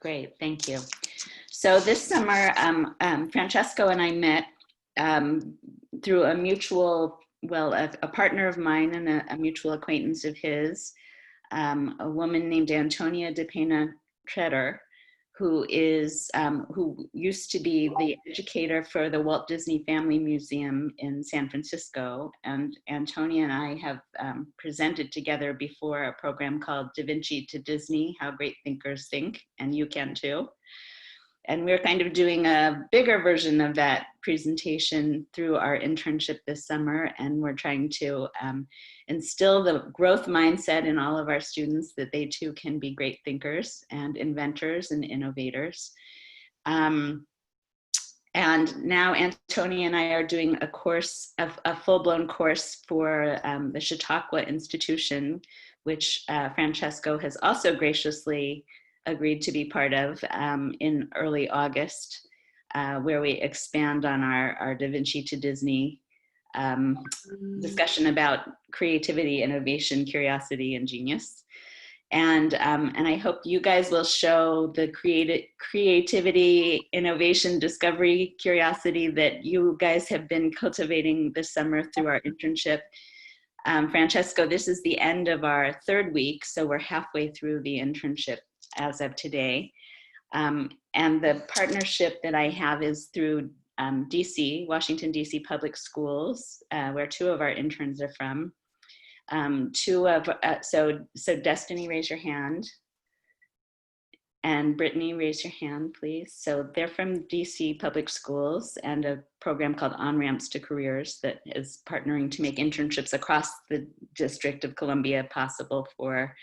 Great, thank you. So this summer, Francesco and I met through a mutual, well, a partner of mine and a mutual acquaintance of his, a woman named Antonia de Pena Tretter, who used to be the educator for the Walt Disney Family Museum in San Francisco. And Antonia and I have presented together before a program called Da Vinci to Disney, How Great Thinkers Think, and you can too. And we're kind of doing a bigger version of that presentation through our internship this summer. And we're trying to instill the growth mindset in all of our students that they too can be great thinkers and inventors and innovators. And now Antonia and I are doing a course, a full-blown course for the Chautauqua Institution, which Francesco has also graciously agreed to be part of in early August, where we expand on our Da Vinci to Disney discussion about creativity, innovation, curiosity, and genius. And I hope you guys will show the creativity, innovation, discovery, curiosity that you guys have been cultivating this summer through our internship. Francesco, this is the end of our third week, so we're halfway through the internship as of today. And the partnership that I have is through DC, Washington, DC Public Schools, where two of our interns are from. So Destiny, raise your hand. And Brittany, raise your hand, please. So they're from DC Public Schools and a program called On-Ramps to Careers that is partnering to make internships across the District of Columbia possible for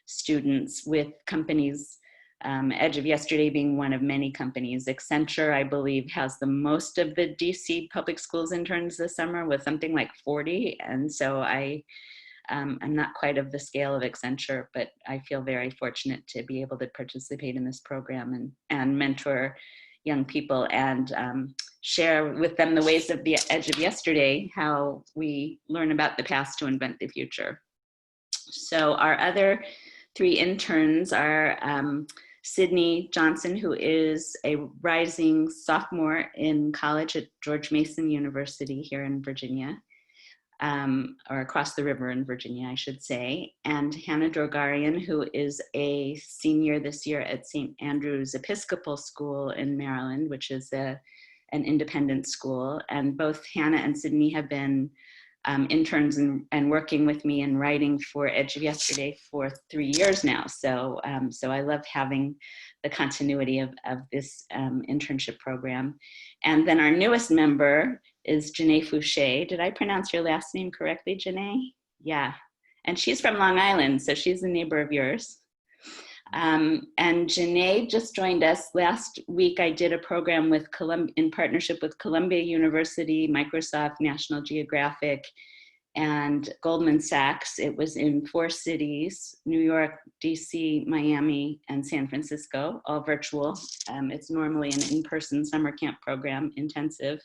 students with companies, Edge of Yesterday being one of many companies. Accenture, I believe, has the most of the DC Public Schools interns this summer with something like 40. And so I'm not quite of the scale of Accenture, but I feel very fortunate to be able to participate in this program and mentor young people and share with them the ways of the Edge of Yesterday, how we learn about the past to invent the future. So our other three interns are Sydney Johnson, who is a rising sophomore in college at George Mason University here in Virginia, or across the river in Virginia, I should say, and Hannah Drogarian, who is a senior this year at St. Andrew's Episcopal School in Maryland, which is an independent school. And both Hannah and Sydney have been interns and working with me and writing for Edge of Yesterday for 3 years now. So I love having the continuity of this internship program. And then our newest member is Janae Fouché. Did I pronounce your last name correctly, Janae? Yeah. And she's from Long Island, so she's a neighbor of yours. And Janae just joined us last week. I did a program with in partnership with Columbia University, Microsoft, National Geographic, and Goldman Sachs. It was in 4 cities, New York, DC, Miami, and San Francisco, all virtual. It's normally an in-person summer camp program, intensive,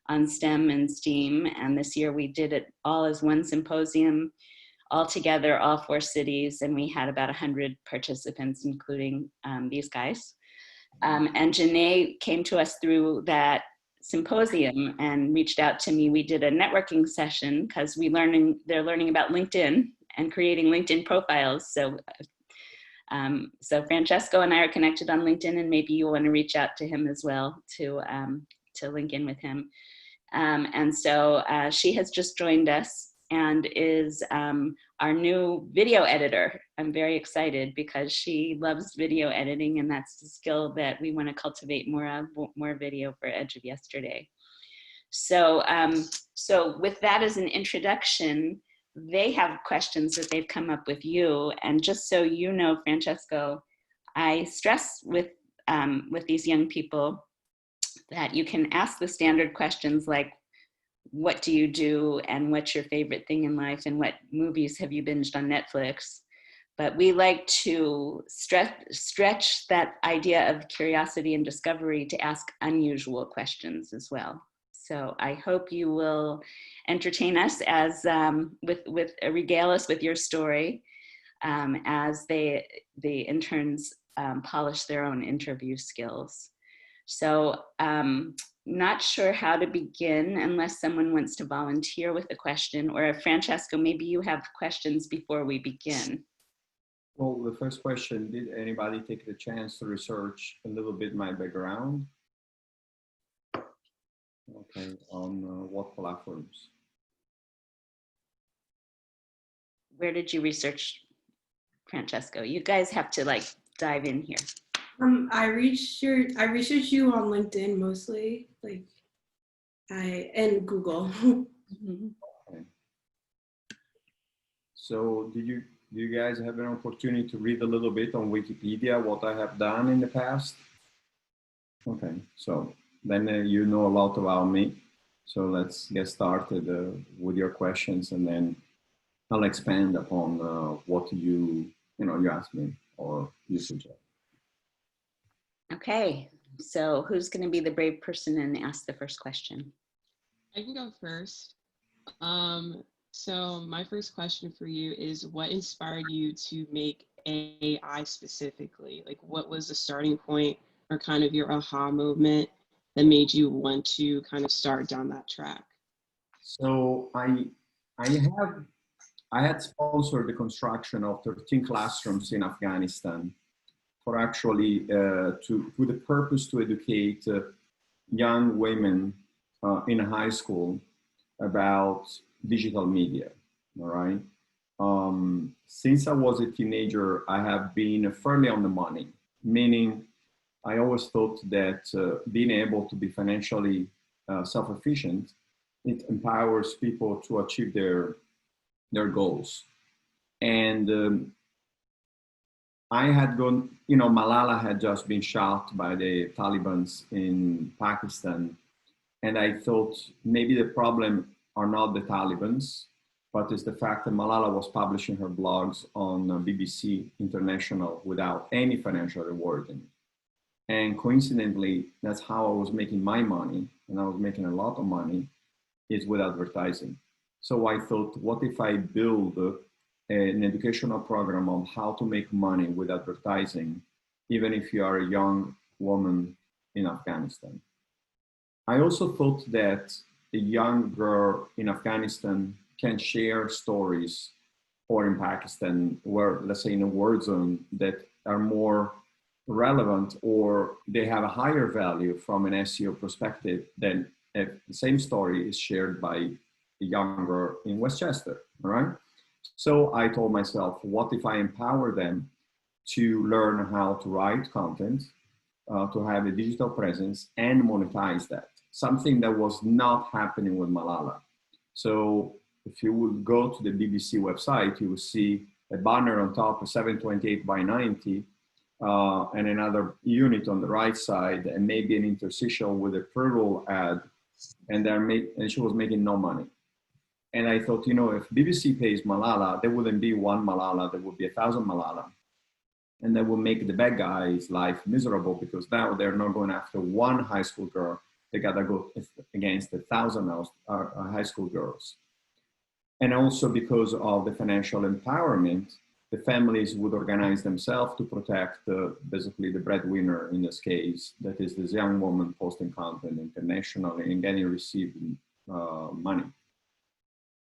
on STEM and STEAM. And this year we did it all as one symposium, all together, all 4 cities, and we had about 100 participants, including these guys. And Janae came to us through that symposium and reached out to me. We did a networking session because they're learning about LinkedIn and creating LinkedIn profiles. So Francesco and I are connected on LinkedIn, and maybe you want to reach out to him as well to link in with him. And so she has just joined us and is our new video editor. I'm very excited because she loves video editing, and that's the skill that we want to cultivate more of, more video for Edge of Yesterday. So, so with that as an introduction, they have questions that they've come up with you. And just so you know, Francesco, I stress with these young people that you can ask the standard questions like, what do you do, and what's your favorite thing in life, and what movies have you binged on Netflix? But we like to stretch that idea of curiosity and discovery to ask unusual questions as well. So I hope you will entertain us as regale us with your story as the interns polish their own interview skills. So not sure how to begin unless someone wants to volunteer with a question, or if Francesco, maybe you have questions before we begin. Well, the first question, did anybody take the chance to research a little bit my background? Okay, on what platforms? Where did you research, Francesco? You guys have to like dive in here. I researched you on LinkedIn mostly, and Google. Mm-hmm. Okay. So do you guys have an opportunity to read a little bit on Wikipedia what I have done in the past? Okay, so then you know a lot about me. So let's get started with your questions, and then I'll expand upon what you ask me or you suggest. Okay, so who's going to be the brave person and ask the first question? I can go first. So my first question for you is, what inspired you to make AI specifically? Like, what was the starting point or kind of your aha moment that made you want to kind of start down that track? So I had sponsored the construction of 13 classrooms in Afghanistan for actually with the purpose to educate young women in high school about digital media. All right. Since I was a teenager, I have been fairly on the money, meaning I always thought that being able to be financially self-efficient, it empowers people to achieve their goals. And I had gone, Malala had just been shot by the Taliban in Pakistan. And I thought maybe the problem are not the Taliban, but it's the fact that Malala was publishing her blogs on BBC International without any financial rewarding. And coincidentally, that's how I was making my money, and I was making a lot of money, is with advertising. So I thought, what if I build an educational program on how to make money with advertising, even if you are a young woman in Afghanistan? I also thought that a young girl in Afghanistan can share stories, or in Pakistan, where, let's say, in a war zone, that are more relevant, or they have a higher value from an SEO perspective than if the same story is shared by a young girl in Westchester, all right? So I told myself, what if I empower them to learn how to write content, to have a digital presence and monetize that? Something that was not happening with Malala. So if you would go to the BBC website, you will see a banner on top of 728 by 90 and another unit on the right side, and maybe an interstitial with a Querlo ad, and she was making no money. And I thought, if BBC pays Malala, there wouldn't be one Malala, there would be 1,000 Malala. And that would make the bad guy's life miserable, because now they're not going after one high school girl, they gotta go against 1,000 high school girls. And also because of the financial empowerment, the families would organize themselves to protect basically the breadwinner in this case, that is this young woman posting content internationally and getting received money.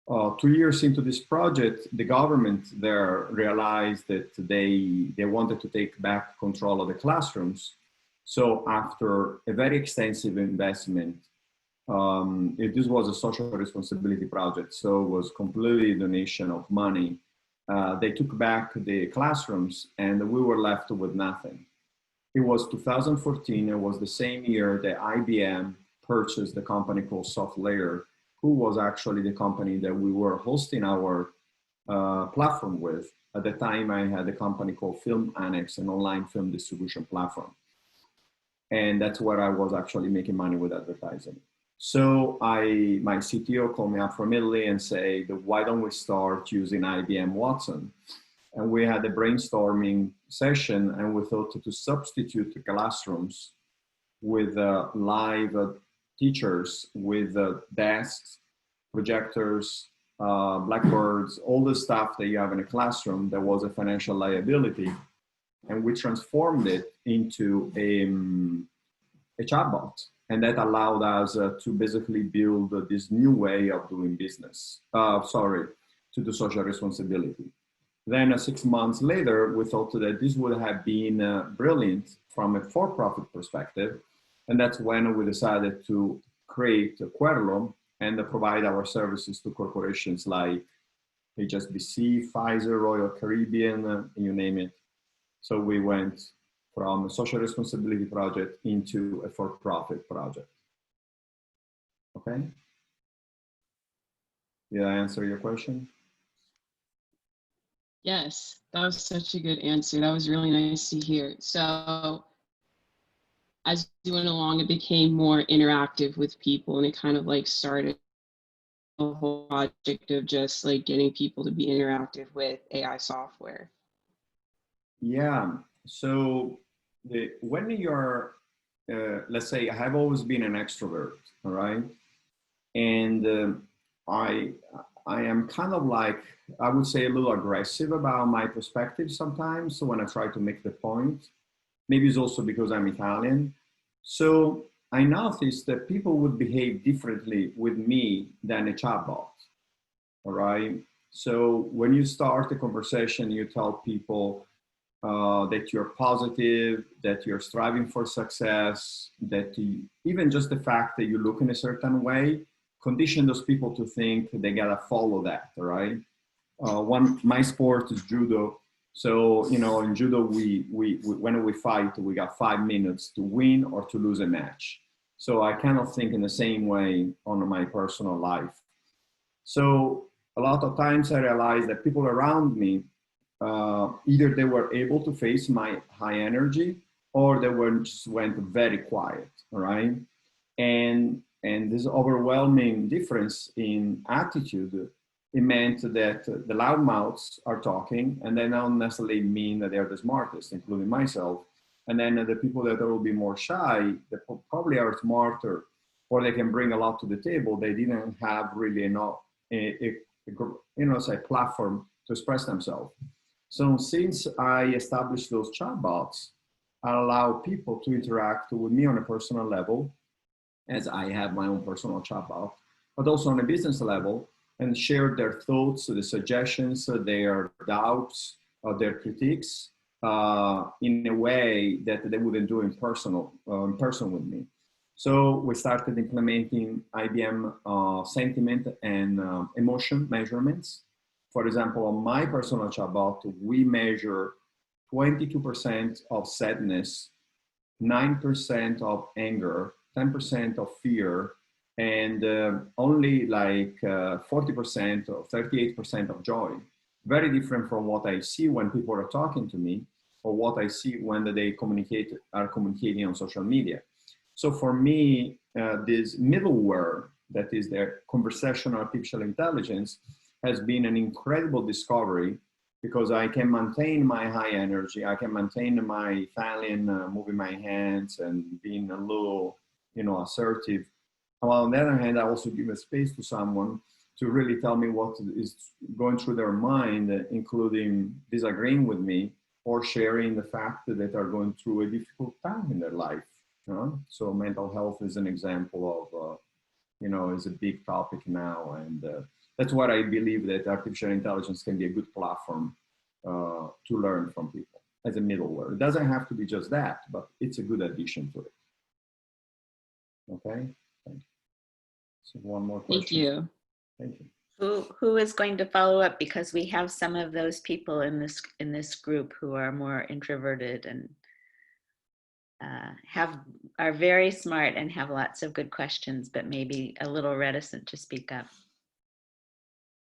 2 years into this project, the government there realized that they wanted to take back control of the classrooms. So after a very extensive investment, this was a social responsibility project, so it was completely a donation of money. They took back the classrooms and we were left with nothing. It was 2014, it was the same year that IBM purchased the company called SoftLayer, who was actually the company that we were hosting our platform with. At the time, I had a company called Film Annex, an online film distribution platform. And that's where I was actually making money with advertising. So my CTO called me up from Italy and said, why don't we start using IBM Watson? And we had a brainstorming session, and we thought to substitute the classrooms with live teachers, with desks, projectors, blackboards, all the stuff that you have in a classroom that was a financial liability. and we transformed it into a chatbot. And that allowed us to basically build this new way of doing business, to do social responsibility. Then 6 months later, we thought that this would have been brilliant from a for-profit perspective. And that's when we decided to create Querlo and provide our services to corporations like HSBC, Pfizer, Royal Caribbean, you name it. So we went from a social responsibility project into a for-profit project. Okay? Did I answer your question? Yes, that was such a good answer. That was really nice to hear. So as you went along, it became more interactive with people, and it kind of like started a whole project of just like getting people to be interactive with AI software. Yeah. So when you're, let's say, I have always been an extrovert, all right? And I am kind of like, I would say a little aggressive about my perspective sometimes. So when I try to make the point, maybe it's also because I'm Italian. So I noticed that people would behave differently with me than a chatbot, all right? So when you start a conversation, you tell people that you're positive, that you're striving for success, that even just the fact that you look in a certain way, condition those people to think they gotta follow that, all right? My sport is Judo. So, you know, in Judo, when we fight, we got 5 minutes to win or to lose a match. So I kind of think in the same way on my personal life. So a lot of times I realized that people around me, either they were able to face my high energy or they just went very quiet, all right? And this overwhelming difference in attitude, it meant that the loudmouths are talking, and they don't necessarily mean that they're the smartest, including myself. And then the people that will be more shy, that probably are smarter, or they can bring a lot to the table, they didn't have really enough, say, platform to express themselves. So since I established those chatbots, I allow people to interact with me on a personal level, as I have my own personal chatbot, but also on a business level, and share their thoughts, the suggestions, their doubts, their critiques in a way that they wouldn't do in person with me. So we started implementing IBM sentiment and emotion measurements. For example, on my personal chatbot, we measure 22% of sadness, 9% of anger, 10% of fear, and only like 40% or 38% of joy. Very different from what I see when people are talking to me or what I see when they are communicating on social media. So for me, this middleware that is their conversational artificial intelligence has been an incredible discovery, because I can maintain my high energy, I can maintain my Italian, moving my hands and being a little, assertive. While on the other hand, I also give a space to someone to really tell me what is going through their mind, including disagreeing with me or sharing the fact that they are going through a difficult time in their life. So mental health is an example of, is a big topic now. And that's what I believe, that artificial intelligence can be a good platform to learn from people as a middleware. It doesn't have to be just that, but it's a good addition to it. Okay, thank you. So one more question. Thank you. Thank you. Who is going to follow up? Because we have some of those people in this group who are more introverted and are very smart and have lots of good questions, but maybe a little reticent to speak up.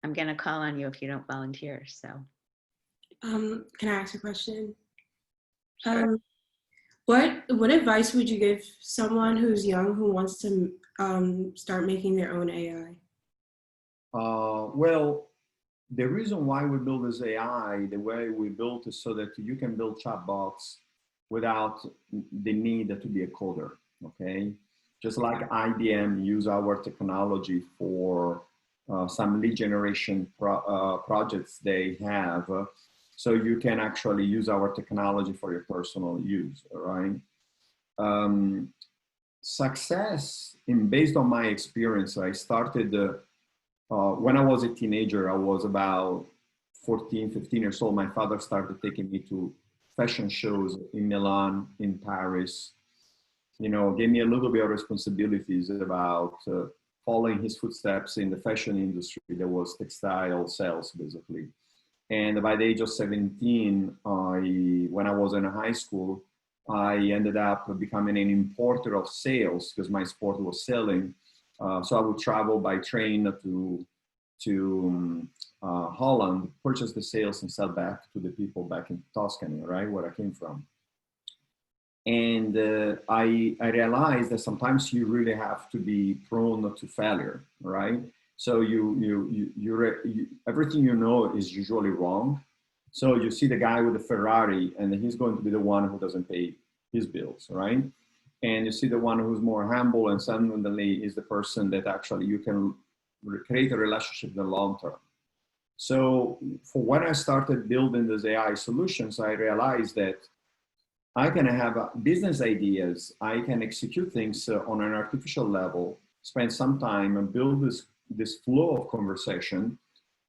I'm going to call on you if you don't volunteer. So, can I ask a question? Sure. What advice would you give someone who's young who wants to start making their own AI? Well, the reason why we build this AI the way we built is so that you can build chatbots without the need to be a coder, okay? Just like IBM use our technology for some lead generation projects they have. So you can actually use our technology for your personal use, all right? Success, based on my experience, I started, when I was a teenager, I was about 14, 15 years old. My father started taking me to fashion shows in Milan, in Paris, gave me a little bit of responsibilities about following his footsteps in the fashion industry. That was textile sales, basically. And by the age of 17, when I was in high school, I ended up becoming an importer of sales because my sport was selling. So I would travel by train to Holland, purchase the sales and sell back to the people back in Tuscany, right, where I came from. And I realized that sometimes you really have to be prone to failure, right? So everything you know is usually wrong. So you see the guy with the Ferrari, and he's going to be the one who doesn't pay his bills, right? And you see the one who's more humble, and suddenly is the person that actually you can create a relationship in the long term. So for when I started building these AI solutions, I realized that I can have business ideas. I can execute things on an artificial level, spend some time and build this flow of conversation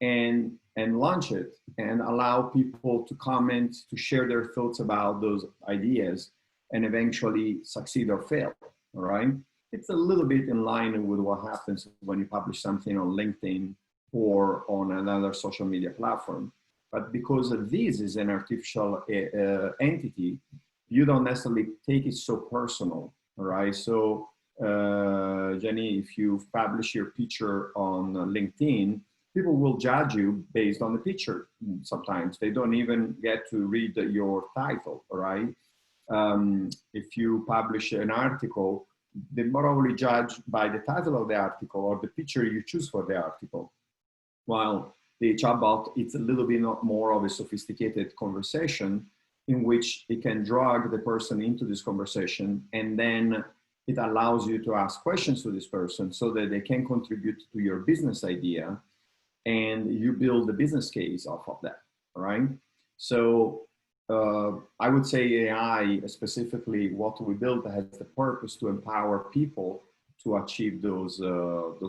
and launch it and allow people to comment, to share their thoughts about those ideas and eventually succeed or fail, all right? It's a little bit in line with what happens when you publish something on LinkedIn or on another social media platform. But because this is an artificial entity, you don't necessarily take it so personal, all right? So Jenny, if you publish your picture on LinkedIn, people will judge you based on the picture. Sometimes they don't even get to read your title, all right? If you publish an article, they probably judge by the title of the article or the picture you choose for the article. While the chatbot, it's a little bit more of a sophisticated conversation in which it can drag the person into this conversation, and then it allows you to ask questions to this person so that they can contribute to your business idea, and you build the business case off of that, all right? So I would say AI, specifically what we built, has the purpose to empower people to achieve those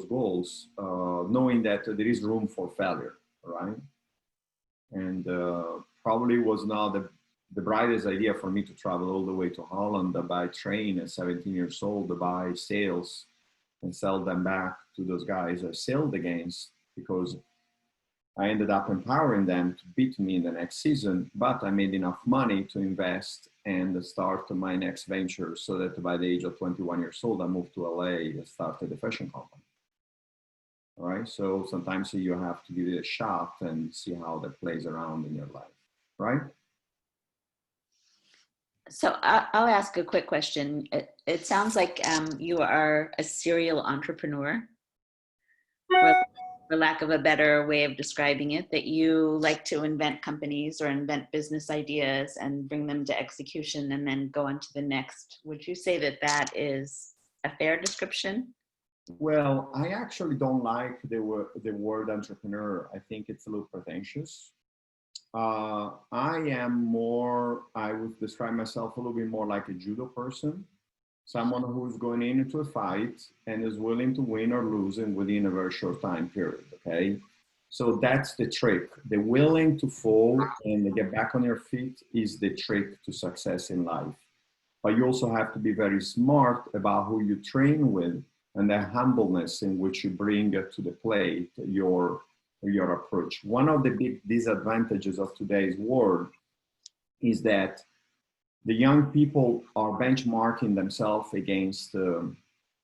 goals, knowing that there is room for failure, all right? And probably was not the brightest idea for me to travel all the way to Holland by train at 17 years old to buy sales and sell them back to those guys I sailed against, because I ended up empowering them to beat me in the next season, but I made enough money to invest and start my next venture, so that by the age of 21 years old, I moved to LA and started a fashion company. All right, so sometimes you have to give it a shot and see how that plays around in your life, right? So I'll ask a quick question. It sounds like you are a serial entrepreneur, for lack of a better way of describing it, that you like to invent companies or invent business ideas and bring them to execution and then go on to the next. Would you say that that is a fair description? Well, I actually don't like the word entrepreneur. I think it's a little pretentious. I would describe myself a little bit more like a judo person, someone who's going into a fight and is willing to win or lose within a very short time period, okay? So that's the trick. The willing to fall and get back on your feet is the trick to success in life. But you also have to be very smart about who you train with and the humbleness in which you bring to the plate your approach. One of the big disadvantages of today's world is that the young people are benchmarking themselves against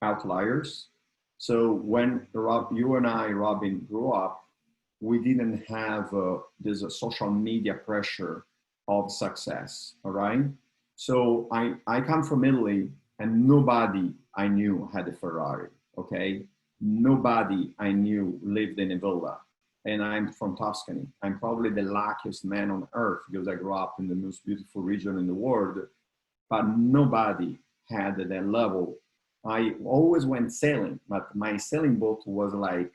outliers. So when you and I, Robin, grew up, we didn't have this social media pressure of success, all right? So I come from Italy, and nobody I knew had a Ferrari, okay? Nobody I knew lived in a villa. And I'm from Tuscany. I'm probably the luckiest man on earth because I grew up in the most beautiful region in the world, but nobody had that level. I always went sailing, but my sailing boat was like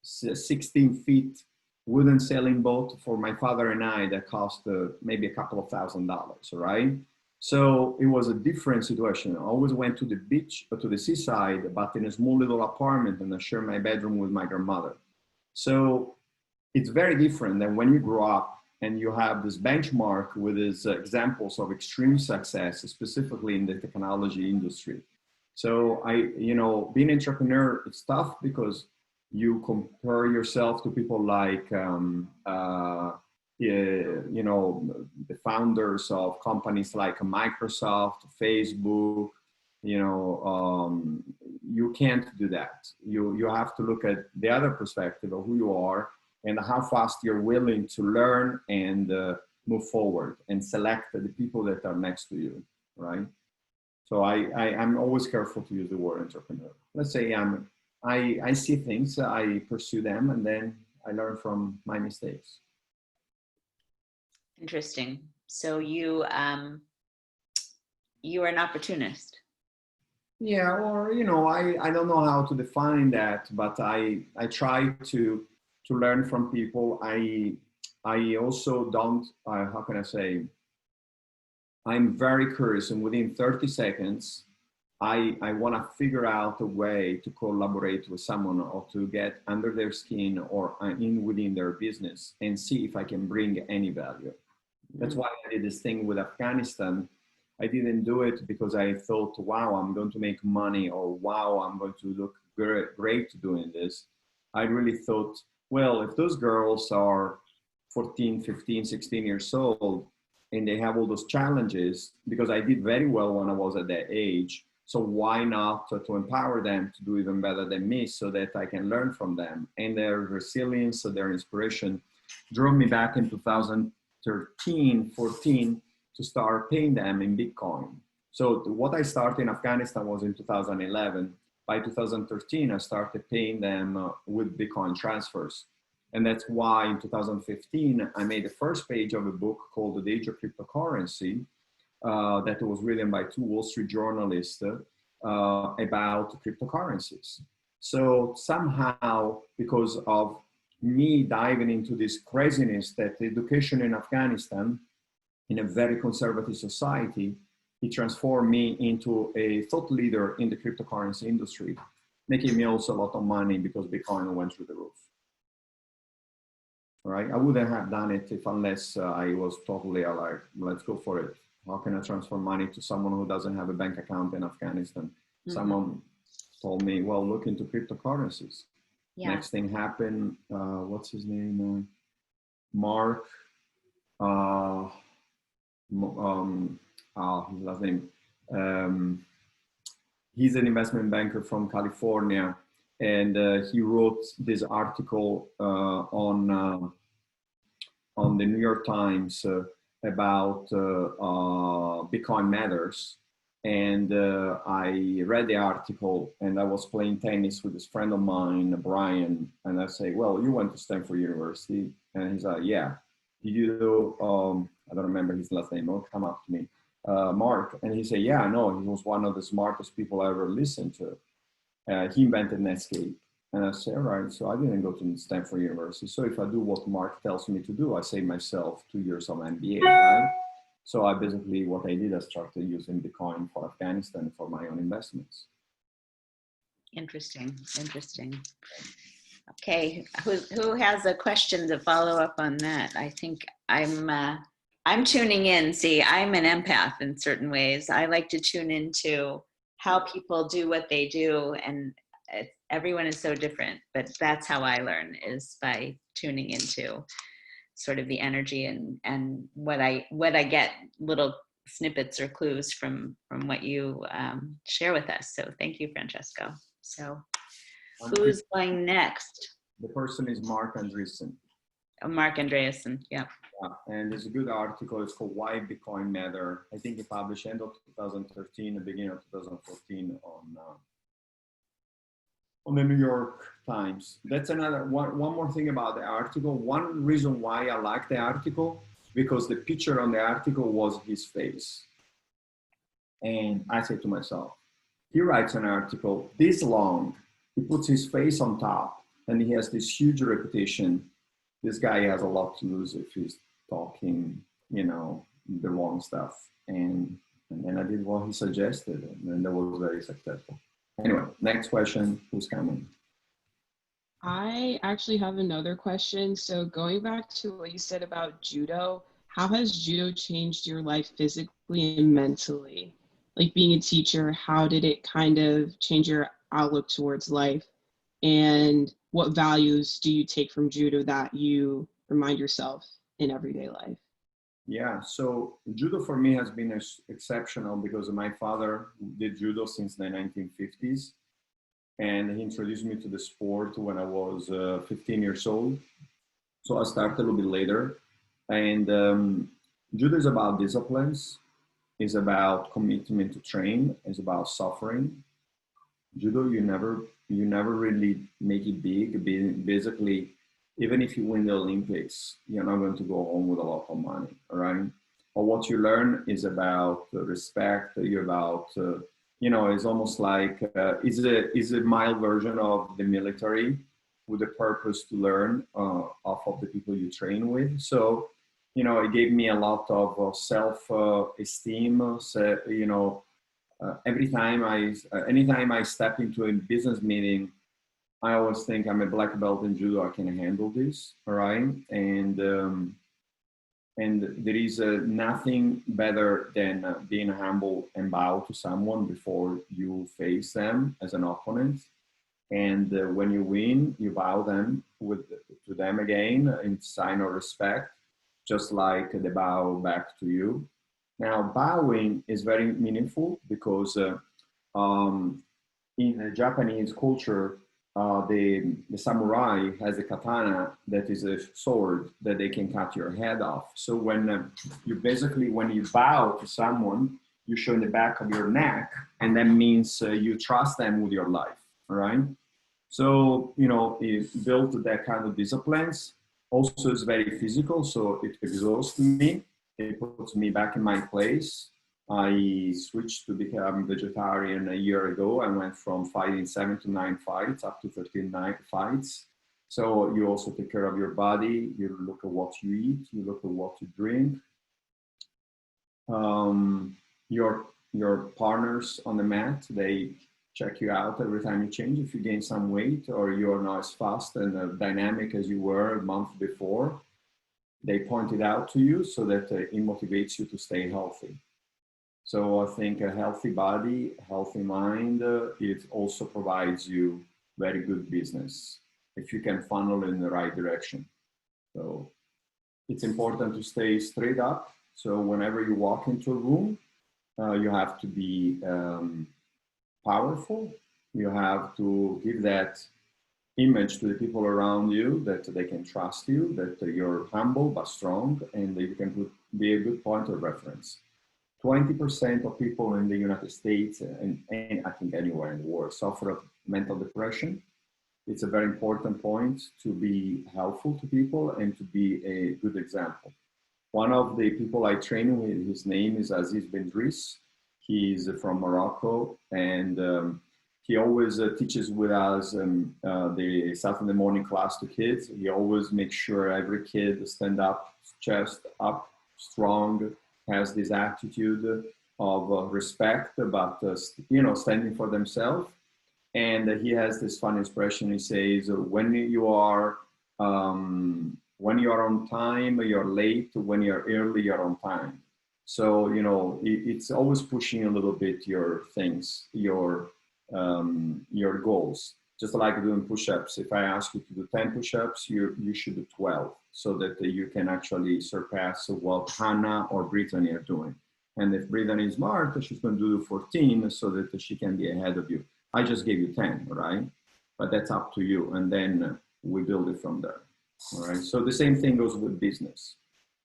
16 feet wooden sailing boat for my father and I that cost maybe a couple of $1,000s, right? So it was a different situation. I always went to the beach, to the seaside, but in a small little apartment, and I shared my bedroom with my grandmother. So it's very different than when you grow up and you have this benchmark with these examples of extreme success, specifically in the technology industry. So being an entrepreneur, it's tough because you compare yourself to people like, the founders of companies like Microsoft, Facebook. You can't do that. You have to look at the other perspective of who you are and how fast you're willing to learn and move forward and select the people that are next to you, right? So I'm always careful to use the word entrepreneur. Let's say I see things, I pursue them, and then I learn from my mistakes. Interesting. So you are an opportunist. Yeah, or I don't know how to define that, but I try to learn from people. I also don't, how can I say, I'm very curious, and within 30 seconds, I want to figure out a way to collaborate with someone or to get under their skin or within their business and see if I can bring any value. That's why I did this thing with Afghanistan. I didn't do it because I thought, wow, I'm going to make money, or wow, I'm going to look great doing this. I really thought, well, if those girls are 14, 15, 16 years old and they have all those challenges, because I did very well when I was at that age, so why not to empower them to do even better than me so that I can learn from them? And their resilience, their inspiration drove me back in 2013, 14 to start paying them in Bitcoin. So what I started in Afghanistan was in 2011. By 2013, I started paying them with Bitcoin transfers. And that's why in 2015, I made the first page of a book called The Age of Cryptocurrency, that was written by two Wall Street journalists about cryptocurrencies. So somehow, because of me diving into this craziness that education in Afghanistan, in a very conservative society, it transformed me into a thought leader in the cryptocurrency industry, making me also a lot of money because Bitcoin went through the roof. All right, I wouldn't have done it unless I was totally like, let's go for it. How can I transfer money to someone who doesn't have a bank account in Afghanistan? Mm-hmm. Someone told me, well, look into cryptocurrencies. Yeah. Next thing happened, what's his name? Mark, his last name. He's an investment banker from California, and he wrote this article on the New York Times about Bitcoin Matters. And I read the article, and I was playing tennis with this friend of mine, Brian, and I say, well, you went to Stanford University? And he's like, yeah. Did you do, I don't remember his last name, it'll come up to me, Mark. And he said, yeah, I know, he was one of the smartest people I ever listened to. He invented Netscape. And I said, all right, so I didn't go to Stanford University. So if I do what Mark tells me to do, I save myself 2 years of MBA, right? So I basically, what I did, I started using Bitcoin for Afghanistan for my own investments. Interesting, interesting. Okay, who has a question to follow up on that? I think I'm tuning in. See, I'm an empath in certain ways. I like to tune into how people do what they do, and everyone is so different, but that's how I learn, is by tuning into sort of the energy and what I get, little snippets or clues from what you share with us. So thank you, Francesco. So who's going next? The person is Mark Andreessen. Oh, Mark Andreessen, yeah. And there's a good article, it's called Why Bitcoin Matter. I think it published end of 2013, the beginning of 2014 on the New York Times. That's another one more thing about the article. One reason why I like the article, because the picture on the article was his face. And I said to myself, he writes an article this long, he puts his face on top, and he has this huge reputation. this guy has a lot to lose if he's talking, you know, the wrong stuff. And then I did what he suggested, and then that was very successful. Anyway, next question, who's coming? I actually have another question. So going back to what you said about judo, how has judo changed your life physically and mentally? Like being a teacher, how did it kind of change your outlook towards life? And what values do you take from judo that you remind yourself in everyday life? Yeah, so judo for me has been exceptional because my father did judo since the 1950s. And he introduced me to the sport when I was 15 years old. So I started a little bit later. And judo is about disciplines, it's about commitment to train, it's about suffering. Judo, you never really make it big. Basically, even if you win the Olympics, you're not going to go home with a lot of money, all right? But what you learn is about respect, you're about you know, it's almost like is a mild version of the military with the purpose to learn off of the people you train with. So, you know, it gave me a lot of self-esteem. So, you know, anytime I step into a business meeting, I always think I'm a black belt in judo. I can handle this, all right? And there is nothing better than being humble and bow to someone before you face them as an opponent. And when you win, you bow to them again in sign of respect, just like they bow back to you. Now, bowing is very meaningful because in Japanese culture, the samurai has a katana that is a sword that they can cut your head off. So when when you bow to someone, you show in the back of your neck, and that means you trust them with your life, all right? So, you know, it built that kind of disciplines. Also, it's very physical, so it exhausts me. It puts me back in my place. I switched to become vegetarian a year ago. I went from fighting 7 to 9 fights up to 13 fights. So you also take care of your body. You look at what you eat. You look at what you drink. Your partners on the mat, they check you out every time you change. If you gain some weight or you're not as fast and dynamic as you were a month before, they point it out to you so that it motivates you to stay healthy. So I think a healthy body, healthy mind, it also provides you very good business if you can funnel in the right direction. So it's important to stay straight up. So whenever you walk into a room, you have to be powerful. You have to give that image to the people around you that they can trust you, that you're humble but strong, and that you can be a good point of reference. 20% of people in the United States and I think anywhere in the world suffer of mental depression. It's a very important point to be helpful to people and to be a good example. One of the people I train with, his name is Aziz Bendris. He's from Morocco, and he always teaches with us the Saturday morning class to kids. He always makes sure every kid stand up, chest up, strong, has this attitude of respect, but you know, standing for themselves. And he has this fun expression. He says, when you are on time, you're late. When you're early, you're on time. So, you know, it's always pushing a little bit your things, your goals. Just like doing push-ups. If I ask you to do 10 push-ups, you should do 12 so that you can actually surpass what Hannah or Brittany are doing. And if Brittany is smart, she's going to do 14 so that she can be ahead of you. I just gave you 10, right? But that's up to you. And then we build it from there. All right. So the same thing goes with business.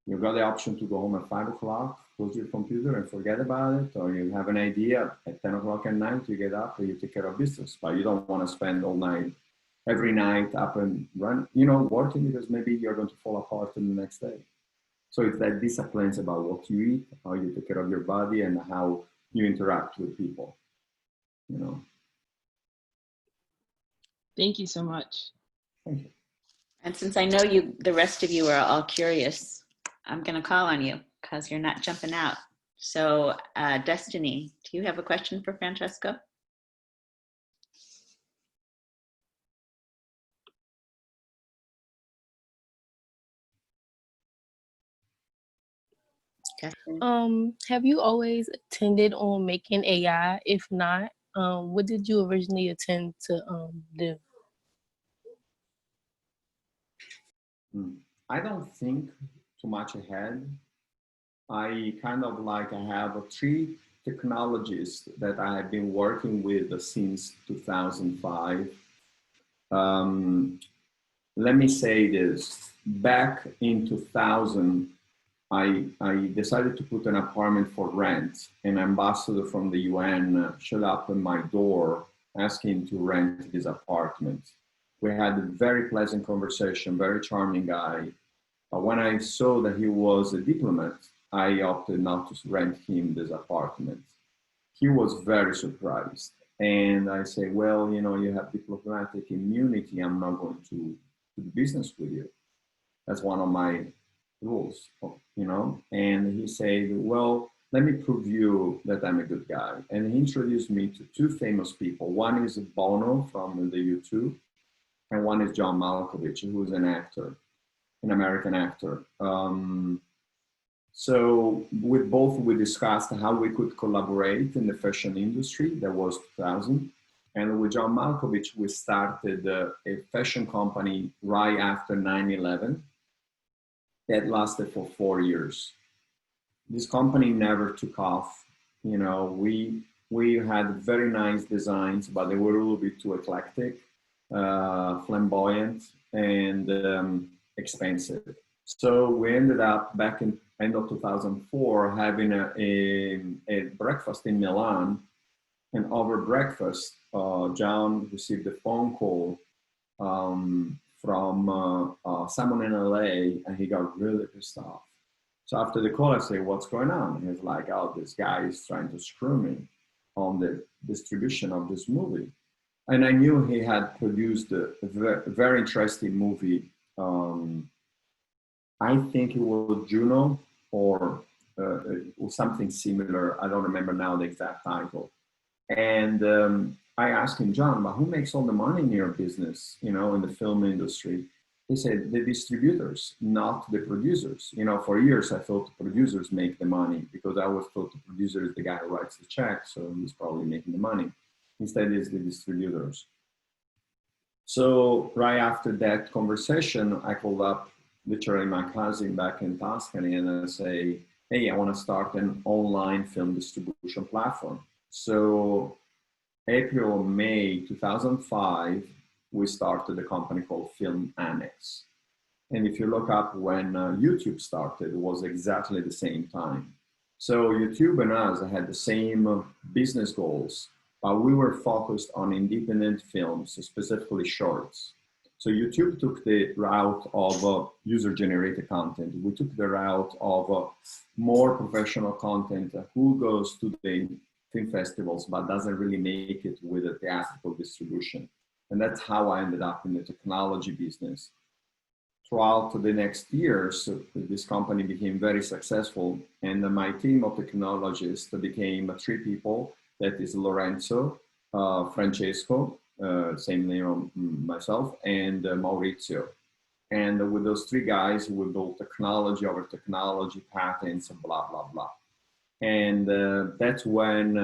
You've got the option to go home at 5 o'clock, close your computer and forget about it, or you have an idea at 10 o'clock at night, you get up and you take care of business, but you don't want to spend all night, every night up and run, you know, working, because maybe you're going to fall apart in the next day. So it's that disciplines about what you eat, how you take care of your body, and how you interact with people, you know. Thank you so much. Thank you. And since I know you, the rest of you are all curious, I'm going to call on you because you're not jumping out. So Destiny, do you have a question for Francesco? Have you always intended on making AI? If not, what did you originally intend to do? I don't think too much ahead. I kind of like, I have three technologies that I have been working with since 2005. Let me say this, back in 2000, I decided to put an apartment for rent. An ambassador from the UN showed up at my door asking to rent this apartment. We had a very pleasant conversation, very charming guy. When I saw that he was a diplomat, I opted not to rent him this apartment. He was very surprised. And I say, well, you know, you have diplomatic immunity. I'm not going to do business with you. That's one of my rules, you know. And he said, well, let me prove you that I'm a good guy. And he introduced me to two famous people. One is Bono from the U2, and one is John Malkovich, who's an actor, an American actor. So with both, we discussed how we could collaborate in the fashion industry. That was 2000. And with John Malkovich, we started a fashion company right after 9/11 that lasted for 4 years. This company never took off. You know, we had very nice designs, but they were a little bit too eclectic, flamboyant, and expensive. So we ended up back in end of 2004 having a breakfast in Milan, and over breakfast, John received a phone call from someone in LA, and he got really pissed off. So after the call, I say, what's going on? And he's like, oh, this guy is trying to screw me on the distribution of this movie. And I knew he had produced a very interesting movie. I think it was Juno or something similar. I don't remember now the exact title. And I asked him, John, but who makes all the money in your business, you know, in the film industry? He said, the distributors, not the producers. You know, for years, I thought the producers make the money because I always thought the producer is the guy who writes the check, so he's probably making the money. Instead, it's the distributors. So right after that conversation, I called up literally my cousin back in Tuscany and I say, hey, I want to start an online film distribution platform. So April, May 2005, we started a company called Film Annex. And if you look up when YouTube started, it was exactly the same time. So YouTube and us had the same business goals, but we were focused on independent films, specifically shorts. So YouTube took the route of user-generated content. We took the route of more professional content who goes to the film festivals, but doesn't really make it with a theatrical distribution. And that's how I ended up in the technology business. Throughout the next years, this company became very successful. And my team of technologists became 3 people. That is Lorenzo, Francesco, same name myself, and Maurizio. And with those 3 guys, we built technology over technology, patents, and blah, blah, blah. And that's when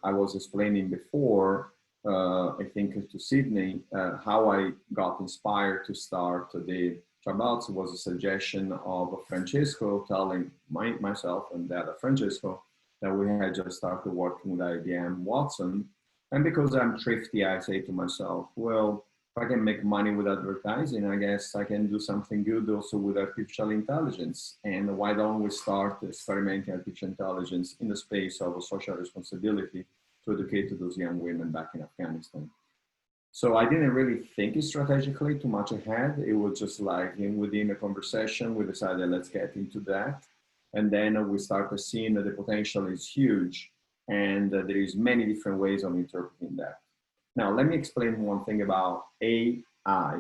I was explaining before, I think to Sydney, how I got inspired to start the chatbots was a suggestion of Francesco telling myself and the other Francesco that we had just started working with IBM Watson. And because I'm thrifty, I say to myself, well, if I can make money with advertising, I guess I can do something good also with artificial intelligence. And why don't we start experimenting artificial intelligence in the space of social responsibility to educate those young women back in Afghanistan? So I didn't really think strategically too much ahead. It was just like within a conversation, we decided let's get into that. And then we started seeing that the potential is huge and there is many different ways of interpreting that. Now, let me explain one thing about AI.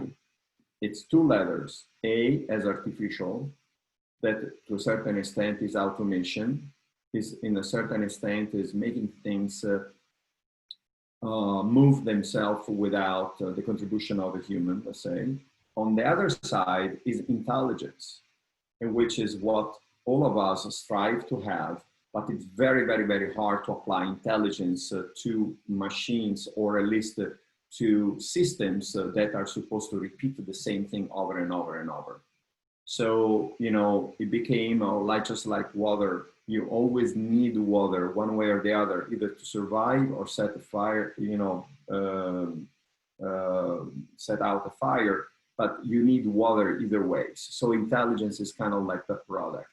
It's two letters, A as artificial, that to a certain extent is automation, is in a certain extent is making things move themselves without the contribution of a human, let's say. On the other side is intelligence, and which is what all of us strive to have, but it's very, very, very hard to apply intelligence to machines, or at least to systems that are supposed to repeat the same thing over and over and over. So, you know, it became like just like water. You always need water one way or the other, either to survive or set a fire, you know, set out a fire, but you need water either way. So intelligence is kind of like the product.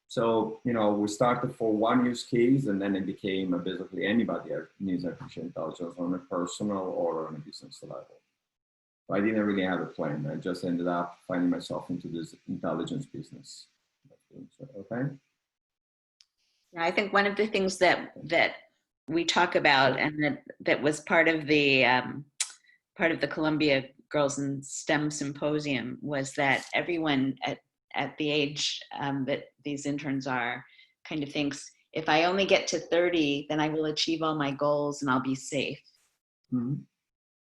So, you know, we started for one use case, and then it became basically anybody needs artificial intelligence on a personal or on a business level. So I didn't really have a plan. I just ended up finding myself into this intelligence business. Okay. Yeah, I think one of the things that we talk about, and that was part of the Columbia Girls in STEM Symposium, was that everyone at the age that these interns are kind of thinks, if I only get to 30, then I will achieve all my goals and I'll be safe. Mm-hmm.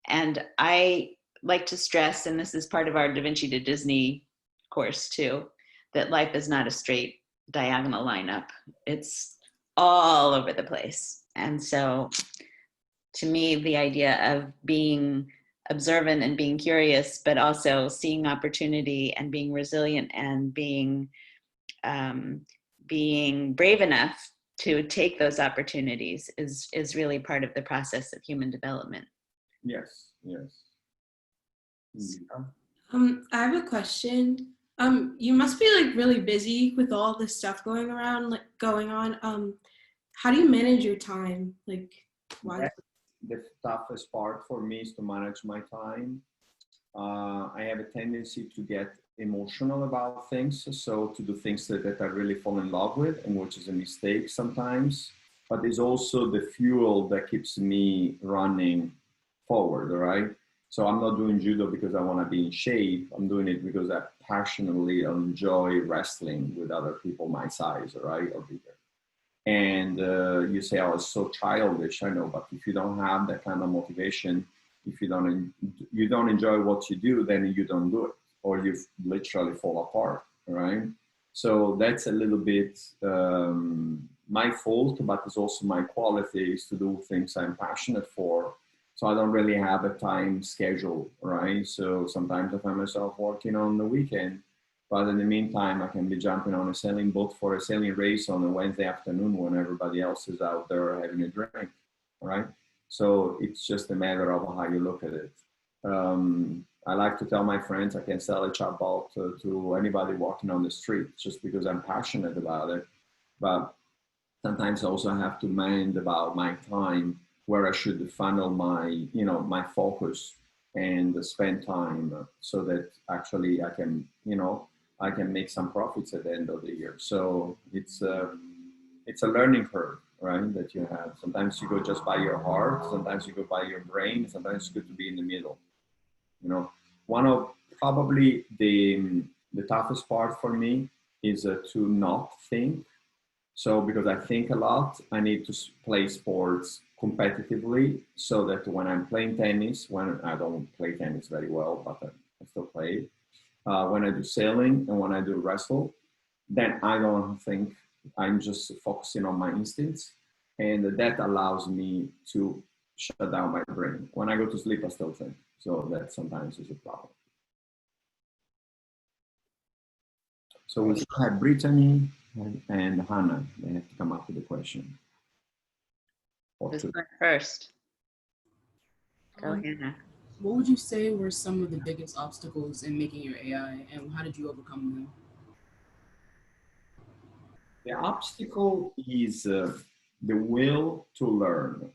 And I like to stress, and this is part of our Da Vinci to Disney course too, that life is not a straight diagonal lineup. It's all over the place. And so to me, the idea of being observant and being curious, but also seeing opportunity and being resilient and being brave enough to take those opportunities is really part of the process of human development. Yes, yes. I have a question. You must be like really busy with all this stuff going on. How do you manage your time? Like, why? The toughest part for me is to manage my time. I have a tendency to get emotional about things, so to do things that I really fall in love with, and which is a mistake sometimes, but it's also the fuel that keeps me running forward, right? So I'm not doing judo because I want to be in shape. I'm doing it because I passionately enjoy wrestling with other people my size, right, or bigger. And you say, oh, it's so childish. I know, but if you don't have that kind of motivation, if you don't enjoy what you do, then you don't do it, or you literally fall apart, right? So that's a little bit my fault, but it's also my quality is to do things I'm passionate for. So I don't really have a time schedule, right? So sometimes I find myself working on the weekend, but in the meantime, I can be jumping on a sailing boat for a sailing race on a Wednesday afternoon when everybody else is out there having a drink, right? So it's just a matter of how you look at it. I like to tell my friends I can sell a chatbot to anybody walking on the street just because I'm passionate about it. But sometimes I also have to mind about my time, where I should funnel my, my focus and spend time so that actually I can, I can make some profits at the end of the year. So it's a learning curve, right? That you have. Sometimes you go just by your heart, sometimes you go by your brain, sometimes it's good to be in the middle. One of probably the toughest part for me is to not think. So because I think a lot, I need to play sports competitively so that when I'm playing tennis, when I don't play tennis very well, but I still play, when I do sailing and when I do wrestle, then I don't think, I'm just focusing on my instincts, and that allows me to shut down my brain. When I go to sleep, I still think. So that sometimes is a problem. So we still have Brittany and Hannah. They have to come up with a question. This one first. Go, Hannah. What would you say were some of the biggest obstacles in making your AI, and how did you overcome them? The obstacle is the will to learn.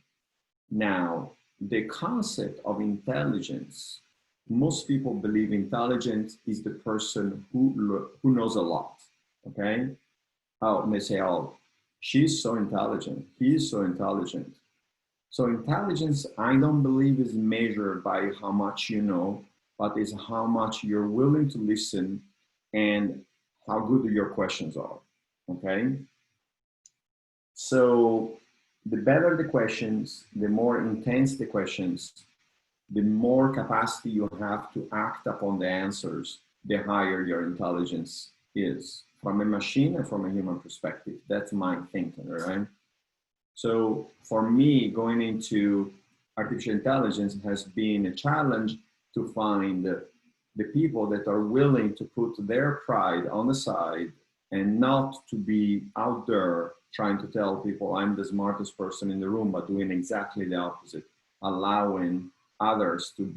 Now, the concept of intelligence, most people believe intelligence is the person who knows a lot, okay? Oh, they say, oh, she's so intelligent, he's so intelligent. So intelligence, I don't believe, is measured by how much you know, but it's how much you're willing to listen and how good your questions are, okay? So the better the questions, the more intense the questions, the more capacity you have to act upon the answers, the higher your intelligence is from a machine and from a human perspective. That's my thinking, right? So for me, going into artificial intelligence has been a challenge to find the people that are willing to put their pride on the side and not to be out there trying to tell people I'm the smartest person in the room, but doing exactly the opposite, allowing others to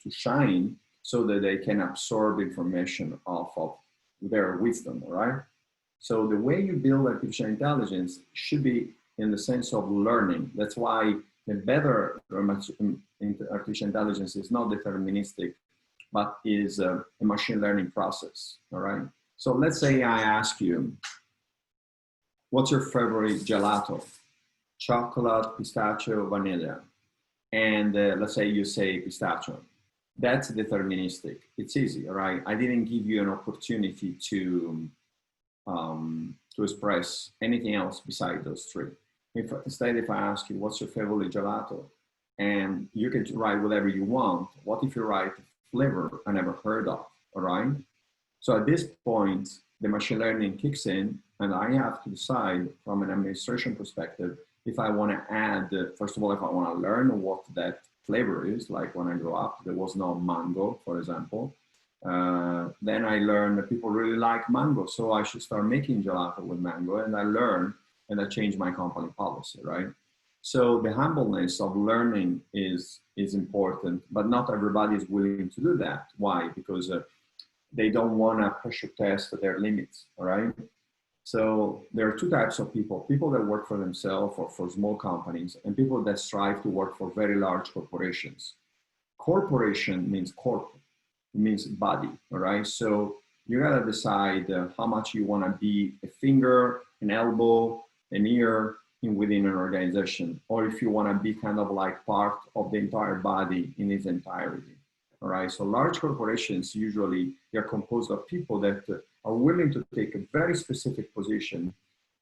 shine so that they can absorb information off of their wisdom, right? So the way you build artificial intelligence should be in the sense of learning. That's why the better artificial intelligence is not deterministic, but is a machine learning process, all right? So let's say I ask you, what's your favorite gelato? Chocolate, pistachio, vanilla. And let's say you say pistachio. That's deterministic. It's easy, all right? I didn't give you an opportunity to express anything else beside those three. Instead, if I ask you, what's your favorite gelato? And you can write whatever you want. What if you write flavor I never heard of, all right? So at this point, the machine learning kicks in, and I have to decide from an administration perspective if I want to add, first of all, if I want to learn what that flavor is, like when I grew up, there was no mango, for example. Then I learned that people really like mango, so I should start making gelato with mango, and I learned, and I changed my company policy, right? So the humbleness of learning is important, but not everybody is willing to do that. Why? Because they don't want to pressure test their limits, all right? So there are two types of people that work for themselves or for small companies, and people that strive to work for very large corporations. Corporation means corp, it means body, all right? So you gotta decide how much you wanna be a finger, an elbow, an ear within an organization, or if you wanna be kind of like part of the entire body in its entirety. All right, so large corporations, usually they're composed of people that are willing to take a very specific position,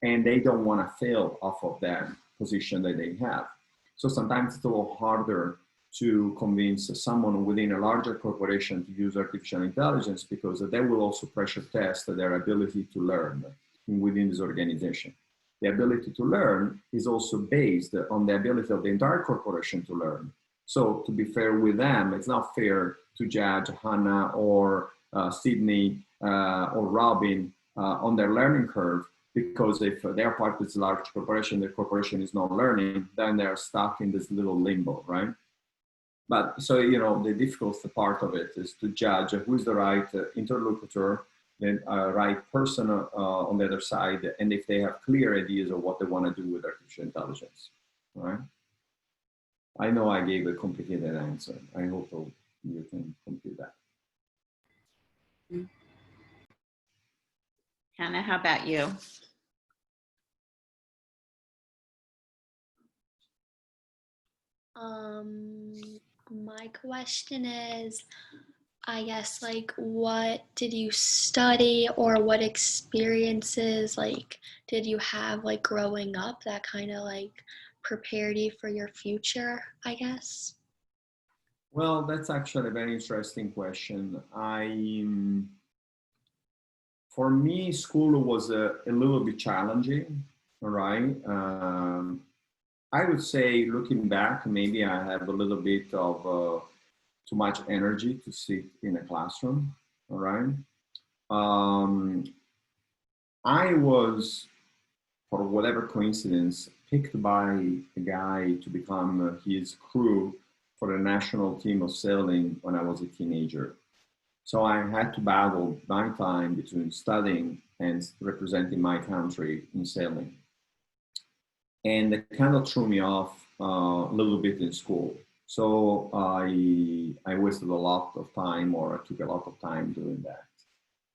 and they don't want to fail off of that position that they have. So sometimes it's a little harder to convince someone within a larger corporation to use artificial intelligence, because they will also pressure test their ability to learn within this organization. The ability to learn is also based on the ability of the entire corporation to learn. So to be fair with them, it's not fair to judge Hannah or Sydney or Robin on their learning curve, because if they're part of this large corporation, the corporation is not learning, then they're stuck in this little limbo, right? But so, you know, the difficult part of it is to judge who's the right interlocutor, the right person on the other side, and if they have clear ideas of what they want to do with artificial intelligence, right? I know I gave a complicated answer. I hope you can complete that. Hannah, how about you? My question is, I guess, like, what did you study, or what experiences, like, did you have, like, growing up that kind of, like, prepared you for your future, I guess? Well, that's actually a very interesting question. For me, school was a little bit challenging, all right? I would say, looking back, maybe I have a little bit of too much energy to sit in a classroom, all right? I was, for whatever coincidence, picked by a guy to become his crew for the national team of sailing when I was a teenager. So I had to battle my time between studying and representing my country in sailing. And it kind of threw me off a little bit in school. So I wasted a lot of time, or I took a lot of time doing that.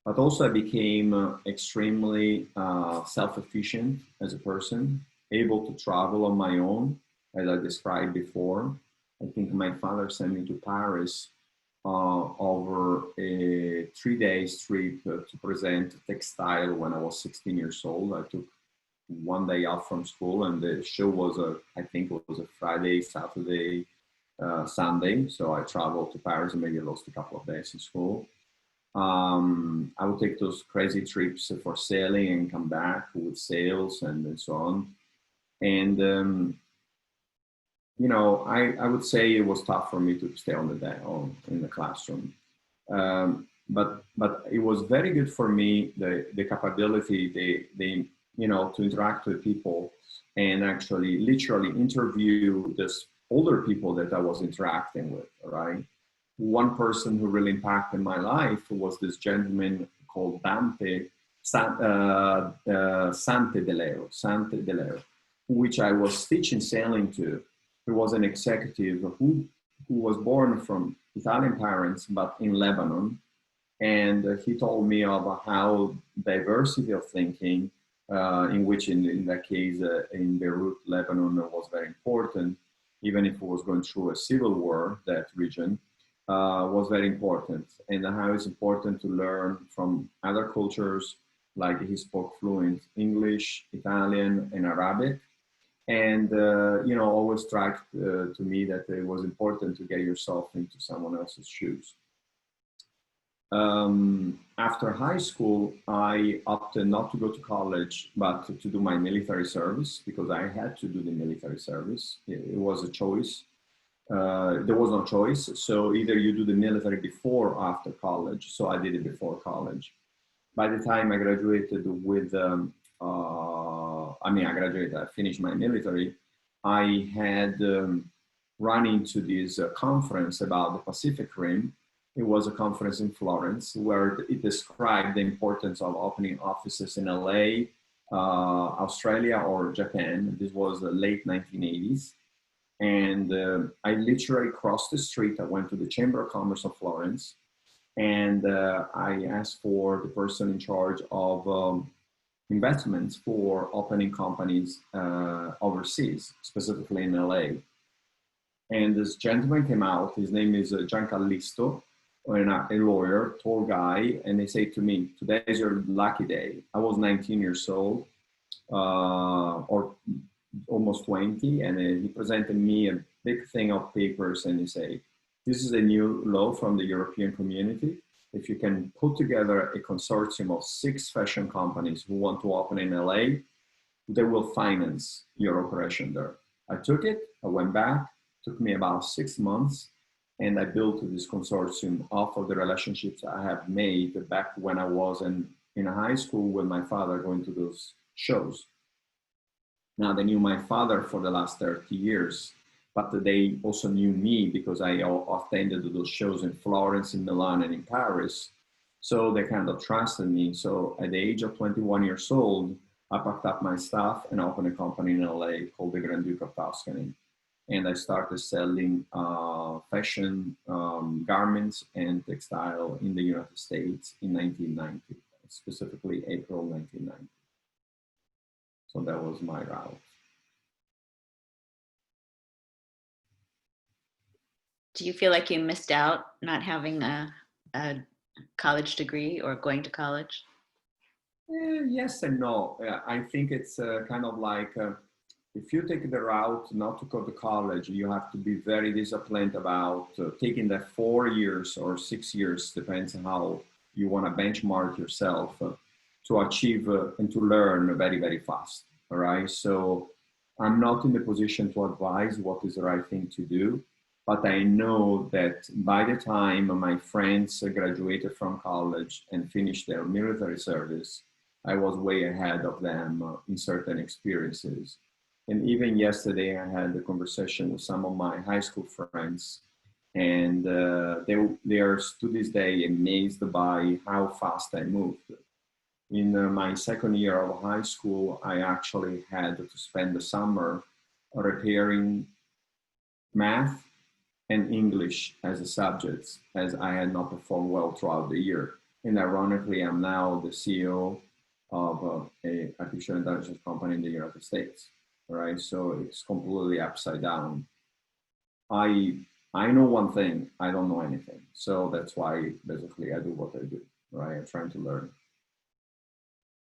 But also I became extremely self-efficient as a person, able to travel on my own, as I described before. I think my father sent me to Paris over a 3-day trip to present textile when I was 16 years old. I took one day off from school, and the show was I think it was a Friday, Saturday, Sunday. So I traveled to Paris and maybe lost a couple of days in school. I would take those crazy trips for sailing and come back with sails and so on. And you know, I would say it was tough for me to stay on the day in the classroom. But it was very good for me, the capability, the you know, to interact with people and actually literally interview this older people that I was interacting with, right? One person who really impacted my life was this gentleman called Sante Deleo, which I was teaching sailing to. He was an executive who was born from Italian parents, but in Lebanon. And he told me about how diversity of thinking, in which in that case, in Beirut, Lebanon was very important, even if it was going through a civil war, that region, was very important. And how it's important to learn from other cultures, like he spoke fluent English, Italian, and Arabic. And, you know, always struck to me that it was important to get yourself into someone else's shoes. After high school, I opted not to go to college, but to do my military service, because I had to do the military service. It was a choice. There was no choice. So either you do the military before or after college. So I did it before college. By the time I graduated with, I finished my military, I had run into this conference about the Pacific Rim. It was a conference in Florence where it described the importance of opening offices in LA, Australia, or Japan. This was the late 1980s. And I literally crossed the street. I went to the Chamber of Commerce of Florence, and I asked for the person in charge of investments for opening companies overseas, specifically in LA. And this gentleman came out. His name is Giancarlo, a lawyer, tall guy, and they say to me, "Today is your lucky day." I was 19 years old, or almost 20, and he presented me a big thing of papers, and he said, "This is a new law from the European community. If you can put together a consortium of 6 fashion companies who want to open in LA, they will finance your operation there." I took it, I went back, took me about 6 months, and I built this consortium off of the relationships I have made back when I was in high school with my father going to those shows. Now, they knew my father for the last 30 years, but they also knew me because I attended those shows in Florence, in Milan, and in Paris. So they kind of trusted me. So at the age of 21 years old, I packed up my stuff and opened a company in LA called the Grand Duke of Tuscany. And I started selling fashion, garments, and textile in the United States in 1990, specifically April 1990. So that was my route. Do you feel like you missed out not having a college degree or going to college? Yes and no. I think it's kind of like, if you take the route not to go to college, you have to be very disciplined about taking that 4 years or 6 years, depends on how you want to benchmark yourself, to achieve and to learn very, very fast. All right. So I'm not in the position to advise what is the right thing to do, but I know that by the time my friends graduated from college and finished their military service, I was way ahead of them in certain experiences. And even yesterday, I had a conversation with some of my high school friends, and they are to this day amazed by how fast I moved. In my second year of high school, I actually had to spend the summer repairing math and English as a subjects, as I had not performed well throughout the year. And ironically, I'm now the CEO of a artificial intelligence company in the United States. Right, so it's completely upside down. I I know one thing, I don't know anything. So that's why basically I do what I do, right? I'm trying to learn.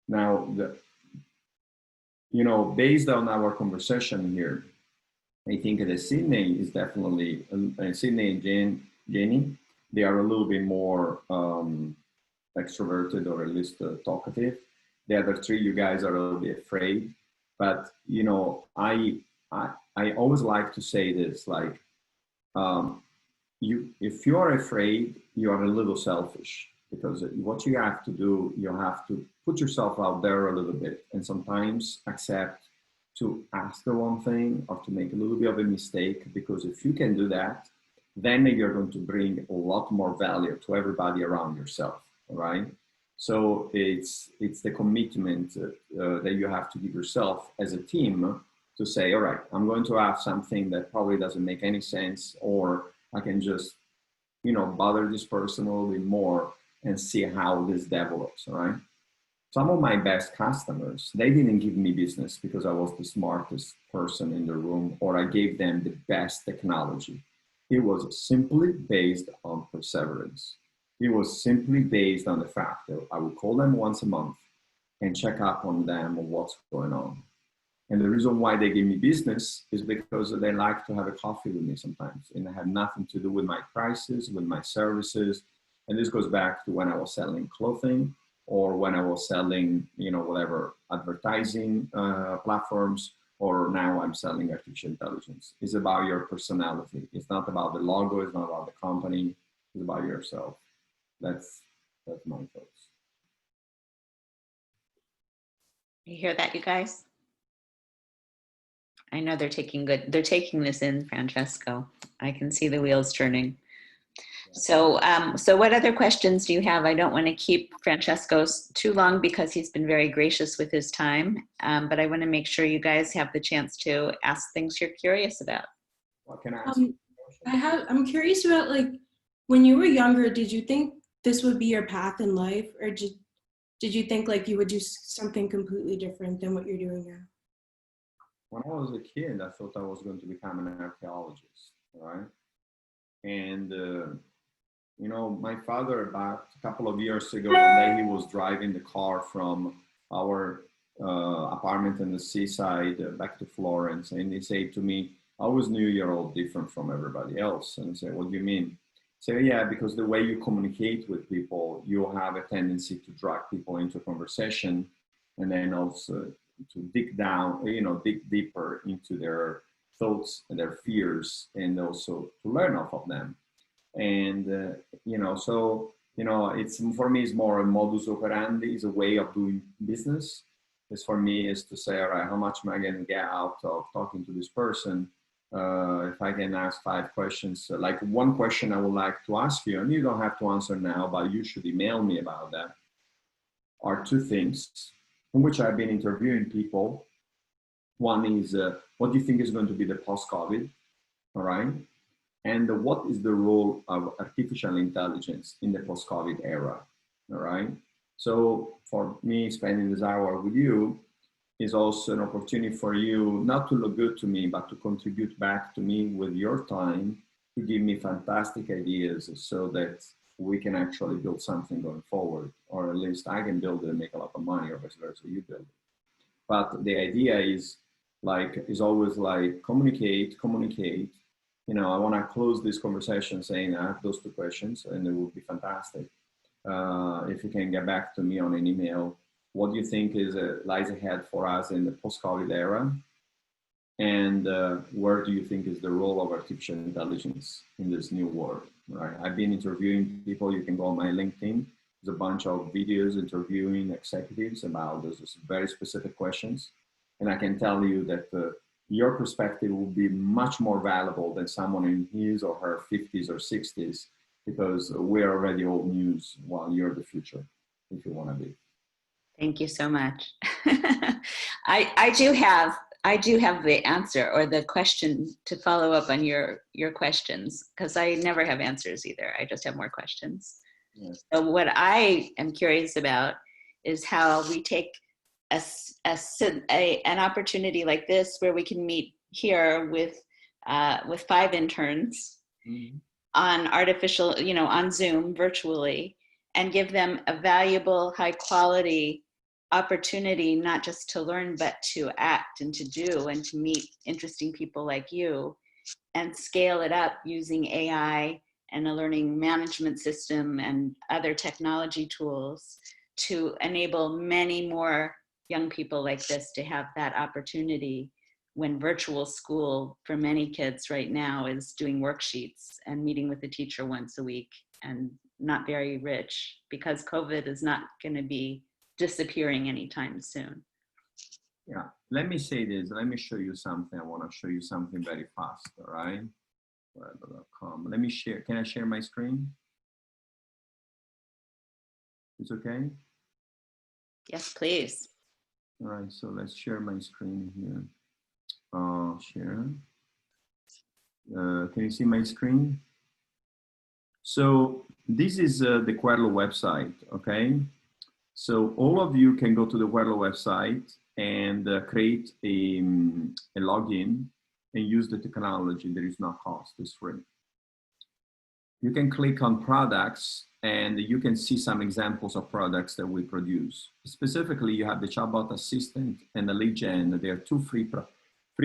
Now, based on our conversation here, I think that Sydney is definitely, Sydney and Jenny, they are a little bit more extroverted, or at least talkative. The other three, you guys are a little bit afraid. But, I always like to say this, like, if you are afraid, you are a little selfish, because what you have to do, you have to put yourself out there a little bit, and sometimes accept to ask the wrong thing or to make a little bit of a mistake, because if you can do that, then you're going to bring a lot more value to everybody around yourself, right? So it's the commitment that you have to give yourself as a team to say, all right, I'm going to have something that probably doesn't make any sense, or I can just, bother this person a little bit more and see how this develops, right? Some of my best customers, they didn't give me business because I was the smartest person in the room, or I gave them the best technology. It was simply based on perseverance. It was simply based on the fact that I would call them once a month and check up on them on what's going on. And the reason why they give me business is because they like to have a coffee with me sometimes, and it had nothing to do with my prices, with my services. And this goes back to when I was selling clothing, or when I was selling, whatever, advertising platforms, or now I'm selling artificial intelligence. It's about your personality. It's not about the logo. It's not about the company. It's about yourself. That's my thoughts. You hear that, you guys? I know they're taking this in, Francesco. I can see the wheels turning. So, so what other questions do you have? I don't want to keep Francesco too long because he's been very gracious with his time, but I want to make sure you guys have the chance to ask things you're curious about. What can I ask? I'm curious about, like, when you were younger, did you think this would be your path in life, or did you think like you would do something completely different than what you're doing now? When I was a kid, I thought I was going to become an archaeologist, right? And my father, about a couple of years ago, one day he was driving the car from our apartment in the seaside back to Florence, and he said to me, I always knew you're all different from everybody else. And I said, what do you mean? So yeah, because the way you communicate with people, you have a tendency to drag people into a conversation, and then also to dig down, dig deeper into their thoughts and their fears, and also to learn off of them. And, it's, for me, it's more a modus operandi, is a way of doing business. It's, for me, is to say, all right, how much am I going to get out of talking to this person? If I can ask 5 questions, like one question I would like to ask you, and you don't have to answer now, but you should email me about that, are 2 things in which I've been interviewing people. One is, what do you think is going to be the post-COVID, all right? And what is the role of artificial intelligence in the post-COVID era, all right? So for me, spending this hour with you is also an opportunity for you not to look good to me, but to contribute back to me with your time, to give me fantastic ideas so that we can actually build something going forward, or at least I can build it and make a lot of money, or vice versa, you build it. But the idea is always like communicate. I want to close this conversation saying I have those 2 questions, and it would be fantastic if you can get back to me on an email. What do you think lies ahead for us in the post-COVID era? And where do you think is the role of artificial intelligence in this new world? Right? I've been interviewing people. You can go on my LinkedIn. There's a bunch of videos interviewing executives about those very specific questions. And I can tell you that your perspective will be much more valuable than someone in his or her 50s or 60s, because we're already old news while you're the future, if you want to be. Thank you so much. I do have the answer, or the question to follow up on your questions, because I never have answers either. I just have more questions. Yes. So what I am curious about is how we take an opportunity like this, where we can meet here with 5 interns, on artificial, you know, on Zoom virtually, and give them a valuable, high quality opportunity, not just to learn, but to act and to do and to meet interesting people like you, and scale it up using AI and a learning management system and other technology tools to enable many more young people like this to have that opportunity, when virtual school for many kids right now is doing worksheets and meeting with the teacher once a week and not very rich, because COVID is not going to be disappearing anytime soon. Yeah, let me say this. Let me show you something. I want to show you something very fast, all right? Querlo.com. Let me share. Can I share my screen? It's okay? Yes, please. All right, so let's share my screen here. Share. Can you see my screen? So this is the Querlo website, okay? So all of you can go to the Querlo website and create a login and use the technology. There is no cost, it's free. You can click on products and you can see some examples of products that we produce. Specifically, you have the chatbot assistant and the lead gen. They are two free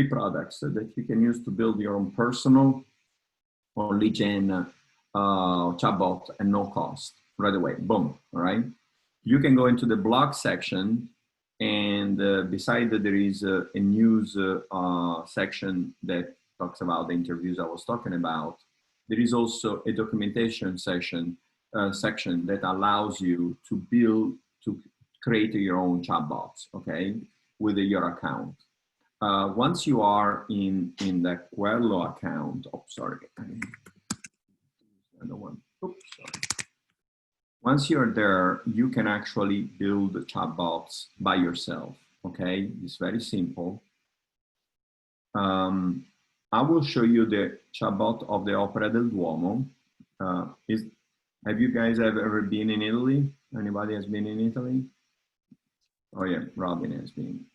products that you can use to build your own personal or lead gen chatbot at no cost right away. Boom, all right? You can go into the blog section, and beside that there is a news section that talks about the interviews I was talking about. There is also a documentation section that allows you to create your own chatbots, okay, with your account. Once you are in the Querlo account, oh, sorry, another one. Oops, sorry. Once you're there, you can actually build chatbots by yourself, okay? It's very simple. I will show you the chatbot of the Opera del Duomo. Have you guys ever been in Italy? Anybody has been in Italy? Oh yeah, Robin has been.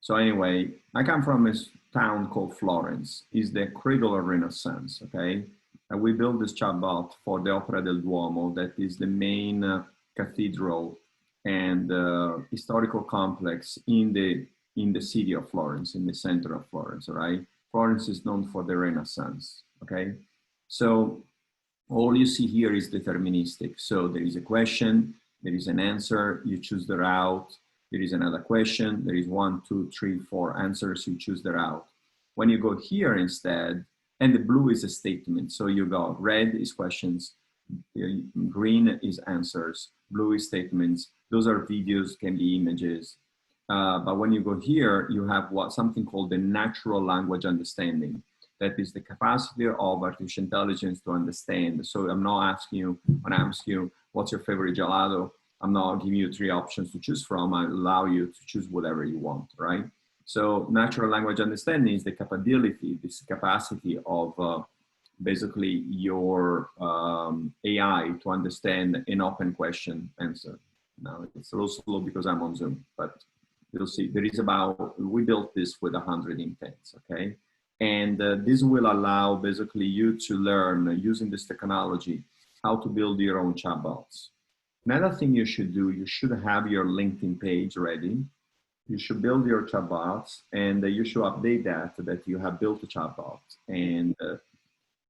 So anyway, I come from a town called Florence. It's the cradle of Renaissance, okay? And we built this chatbot for the Opera del Duomo, that is the main cathedral and historical complex in the city of Florence, in the center of Florence, all right? Florence is known for the Renaissance, okay? So all you see here is deterministic. So there is a question, there is an answer, you choose the route. There is another question, there is 1, 2, 3, 4 answers, you choose the route. When you go here instead, and the blue is a statement. So you go, red is questions, green is answers, blue is statements. Those are videos, can be images. But when you go here, you have something called the natural language understanding. That is the capacity of artificial intelligence to understand. So I'm not asking you, when I ask you, what's your favorite gelato? I'm not giving you 3 options to choose from. I allow you to choose whatever you want, right? So natural language understanding is the capability, this capacity of basically your AI to understand an open question answer. Now it's a little slow because I'm on Zoom, but you'll see there is we built this with 100 intents, okay? And this will allow basically you to learn using this technology, how to build your own chatbots. Another thing you should do, you should have your LinkedIn page ready. You should build your chatbots, and you should update that you have built a chatbot. And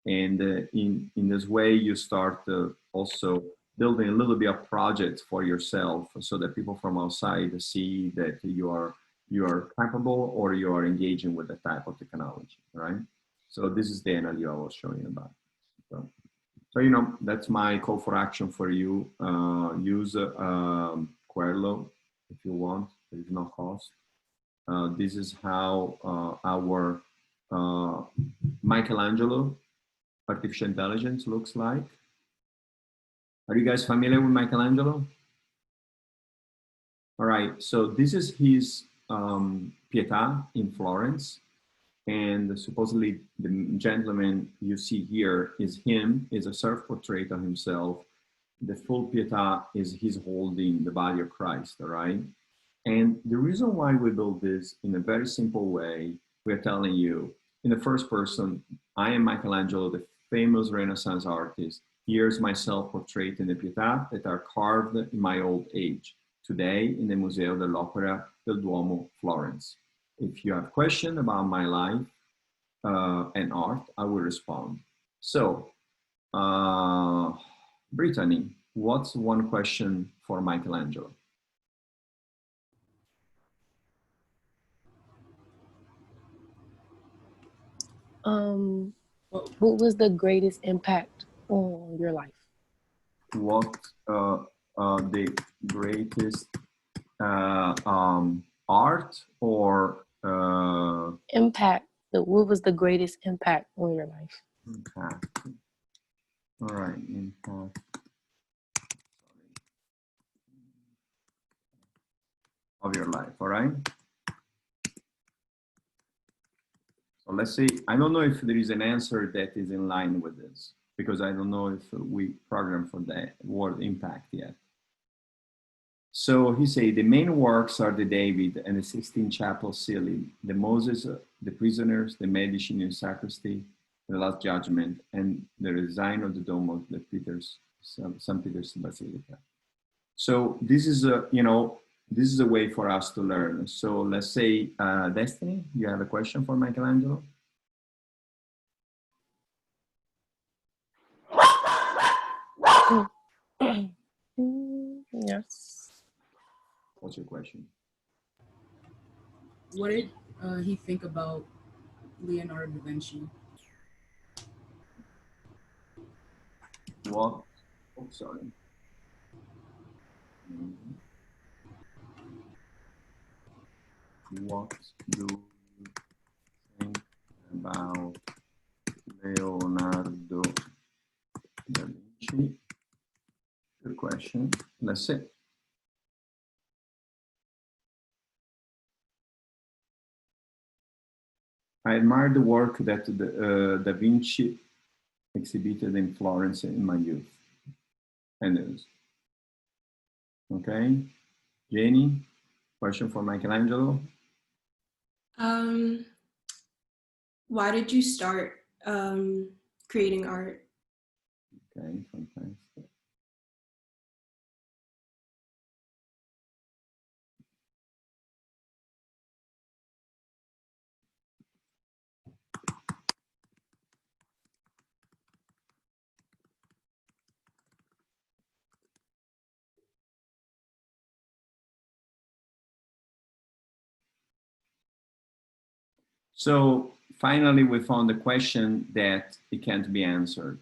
in this way, you start also building a little bit of project for yourself, so that people from outside see that you are capable or you are engaging with the type of technology, right? So this is the NLU I was showing about. So you know, that's my call for action for you. Use Querlo if you want. There is no cost. This is how our Michelangelo artificial intelligence looks like. Are you guys familiar with Michelangelo? All right, so this is his Pietà in Florence. And supposedly the gentleman you see here is him, is a self-portrait of himself. The full Pietà is he's holding the body of Christ, all right? And the reason why we built this in a very simple way, we're telling you in the first person, I am Michelangelo, the famous Renaissance artists. Here's myself portrayed in the Pietà that are carved in my old age, today in the Museo dell'Opera del Duomo, Florence. If you have questions about my life and art, I will respond. So, Brittany, what's one question for Michelangelo? What was the greatest impact on your life? What the greatest art or Impact. What was the greatest impact on your life? impact? All right, impact. Of your life, all right? So let's say, I don't know if there is an answer that is in line with this, because I don't know if we program for the word impact yet. So he said, the main works are the David and the Sistine Chapel ceiling, the Moses, the prisoners, the Medici in sacristy, the Last Judgment, and the design of the dome of the St. Peter's Basilica. So this is a, this is a way for us to learn. So let's say, Destiny, you have a question for Michelangelo? Yes. What's your question? What did he think about Leonardo da Vinci? What? Oh, sorry. What do you think about Leonardo da Vinci? Good question. Let's see. I admire the work that Da Vinci exhibited in Florence in my youth. And it is. Okay. Jenny, question for Michelangelo? Why did you start creating art? Okay, fantastic. So finally, we found a question that it can't be answered.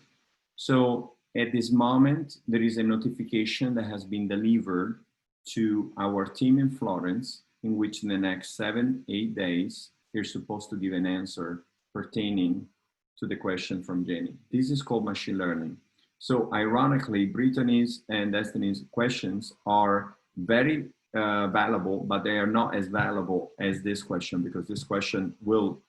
So at this moment, there is a notification that has been delivered to our team in Florence, in which in the next 7-8 days, they're supposed to give an answer pertaining to the question from Jenny. This is called machine learning. So ironically, Brittany's and Destiny's questions are very valuable, but they are not as valuable as this question, because this question will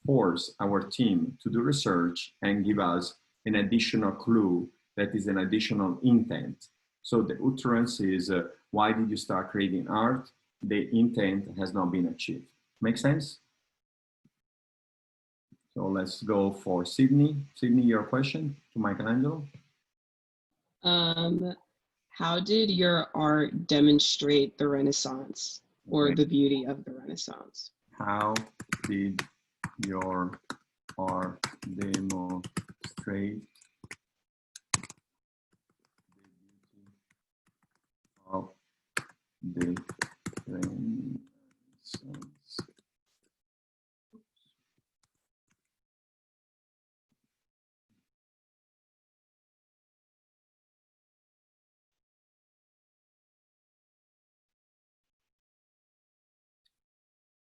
force our team to do research and give us an additional clue that is an additional intent. So the utterance is, why did you start creating art? The intent has not been achieved. Make sense? So let's go for Sydney. Sydney, your question to Michelangelo? How did your art demonstrate the Renaissance or the beauty of the Renaissance? How did your art demonstrate of the Renaissance?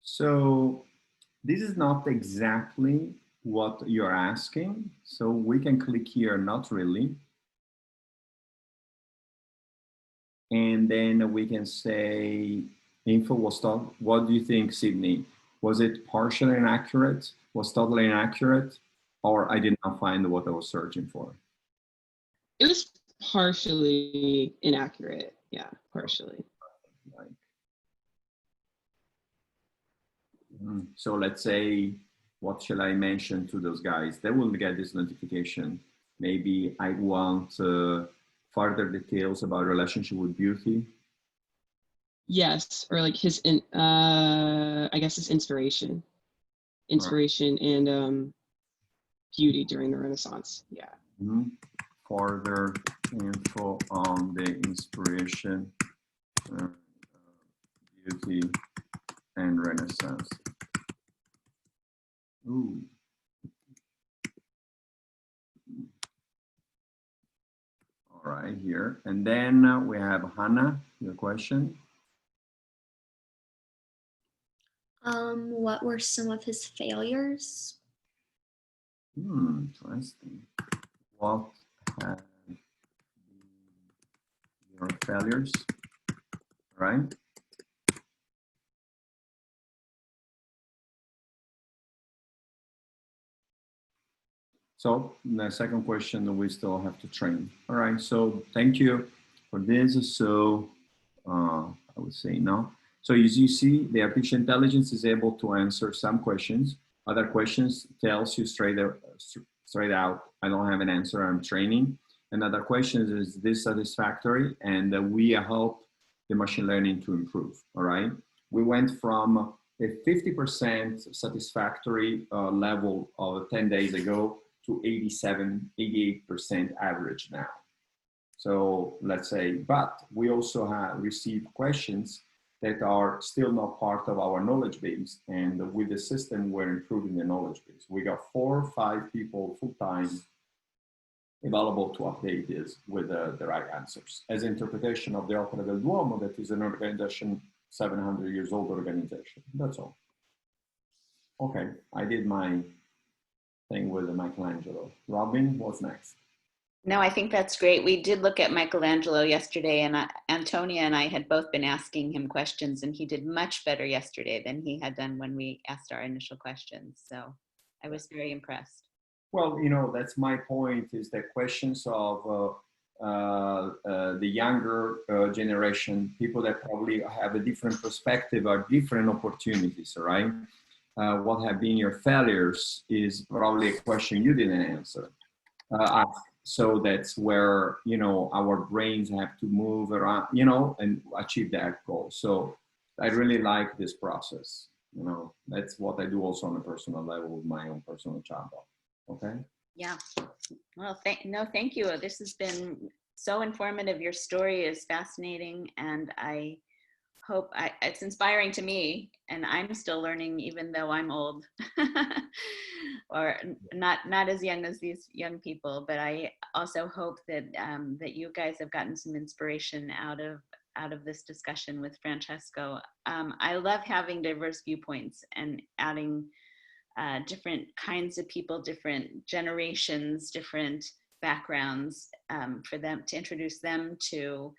So this is not exactly what you're asking. So we can click here, not really. And then we can say info was told. What do you think, Sydney? Was it partially inaccurate? Was totally inaccurate? Or I did not find what I was searching for? It was partially inaccurate. Yeah, partially. Like, so let's say what shall I mention to those guys? They will get this notification. Maybe I want further details about relationship with beauty. Yes, or like his, I guess his inspiration and beauty during the Renaissance. Yeah. Mm-hmm. Further info on the inspiration, beauty, and Renaissance. Ooh. All right, here. And then we have Hannah, your question. What were some of his failures? Interesting. What have been your failures? Right? So the second question, we still have to train. All right, so thank you for this. So I would say no. So as you see, the artificial intelligence is able to answer some questions. Other questions tells you straight out, I don't have an answer, I'm training. And other questions, is this satisfactory? And we help the machine learning to improve, all right? We went from a 50% satisfactory level of 10 days ago to 88% average now. So let's say, but we also have received questions that are still not part of our knowledge base. And with the system, we're improving the knowledge base. We got 4 or 5 people full-time available to update this with the right answers. As interpretation of the Opera del Duomo, that is an organization, 700 years old organization. That's all. Okay, I did my thing with Michelangelo. Robin, what's next? No, I think that's great. We did look at Michelangelo yesterday, and Antonia and I had both been asking him questions, and he did much better yesterday than he had done when we asked our initial questions. So I was very impressed. Well, you know, that's my point, is that questions of the younger generation, people that probably have a different perspective or different opportunities, right? What have been your failures is probably a question you didn't answer. So that's where, you know, our brains have to move around, you know, and achieve that goal. So I really like this process. You know, that's what I do also on a personal level with my own personal chatbot. Okay. Yeah. Well, thank you. This has been so informative. Your story is fascinating, and I hope it's inspiring to me, and I'm still learning, even though I'm old or not as young as these young people. But I also hope that that you guys have gotten some inspiration out of this discussion with Francesco. I love having diverse viewpoints and adding different kinds of people, different generations, different backgrounds, for them to introduce them to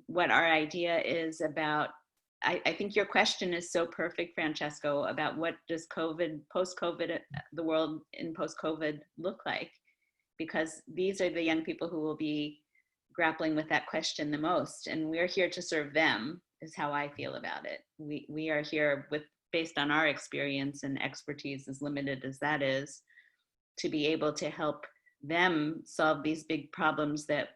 what our idea is about. I think your question is so perfect, Francesco, about what does post-COVID, the world in post-COVID look like? Because these are the young people who will be grappling with that question the most, and we're here to serve them, is how I feel about it. We are here based on our experience and expertise, as limited as that is, to be able to help them solve these big problems that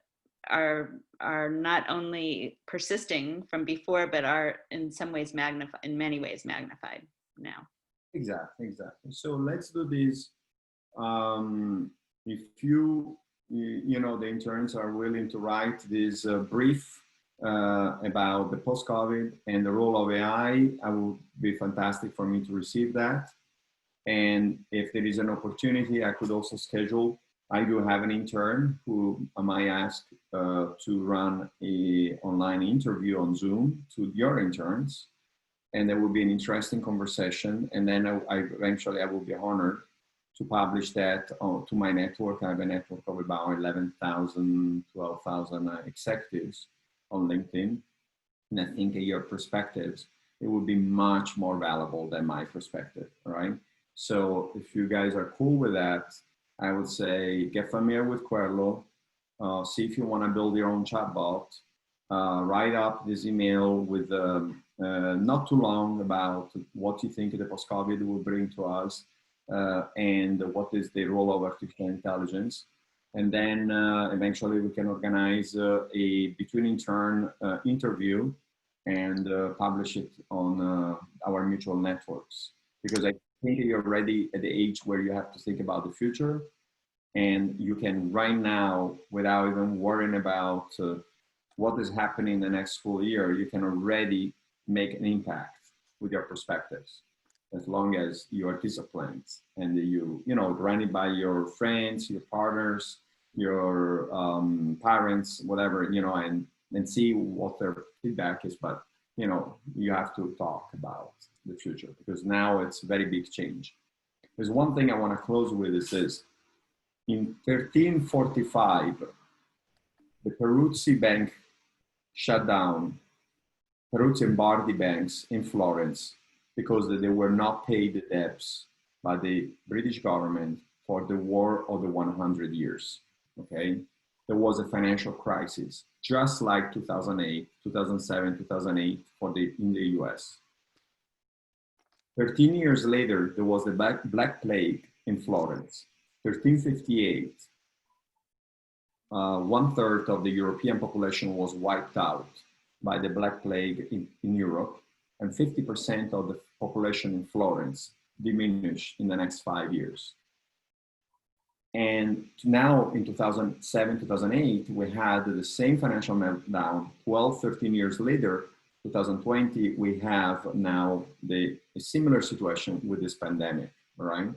are not only persisting from before, but are in some ways magnified, in many ways magnified now. Exactly. So let's do this. If you know, the interns are willing to write this brief about the post-COVID and the role of AI, it would be fantastic for me to receive that. And if there is an opportunity, I could also schedule. I do have an intern who I might ask to run an online interview on Zoom to your interns, and there will be an interesting conversation. And then eventually I will be honored to publish that to my network. I have a network of about 11,000, 12,000 executives on LinkedIn. And I think your perspectives, it would be much more valuable than my perspective, all right? So if you guys are cool with that, I would say get familiar with Querlo, see if you want to build your own chatbot, write up this email with not too long about what you think the post-COVID will bring to us and what is the role of artificial intelligence. And then eventually we can organize a between intern interview and publish it on our mutual networks. Because I think you're already at the age where you have to think about the future, and you can right now, without even worrying about what is happening in the next school year, you can already make an impact with your perspectives, as long as you are disciplined and you run it by your friends, your partners, your parents, whatever, and see what their feedback is. But you have to talk about the future, because now it's a very big change. There's one thing I want to close with is this. In 1345, the Peruzzi Bank shut down, Peruzzi and Bardi banks in Florence, because they were not paid the debts by the British government for the War of the 100 Years, okay? There was a financial crisis, just like 2008, 2007, 2008 in the US. 13 years later, there was the Black Plague in Florence. 1358, 1/3 of the European population was wiped out by the Black Plague in Europe, and 50% of the population in Florence diminished in the next 5 years. And now in 2007, 2008, we had the same financial meltdown. 12, 13 years later, 2020, we have now a similar situation with this pandemic, right?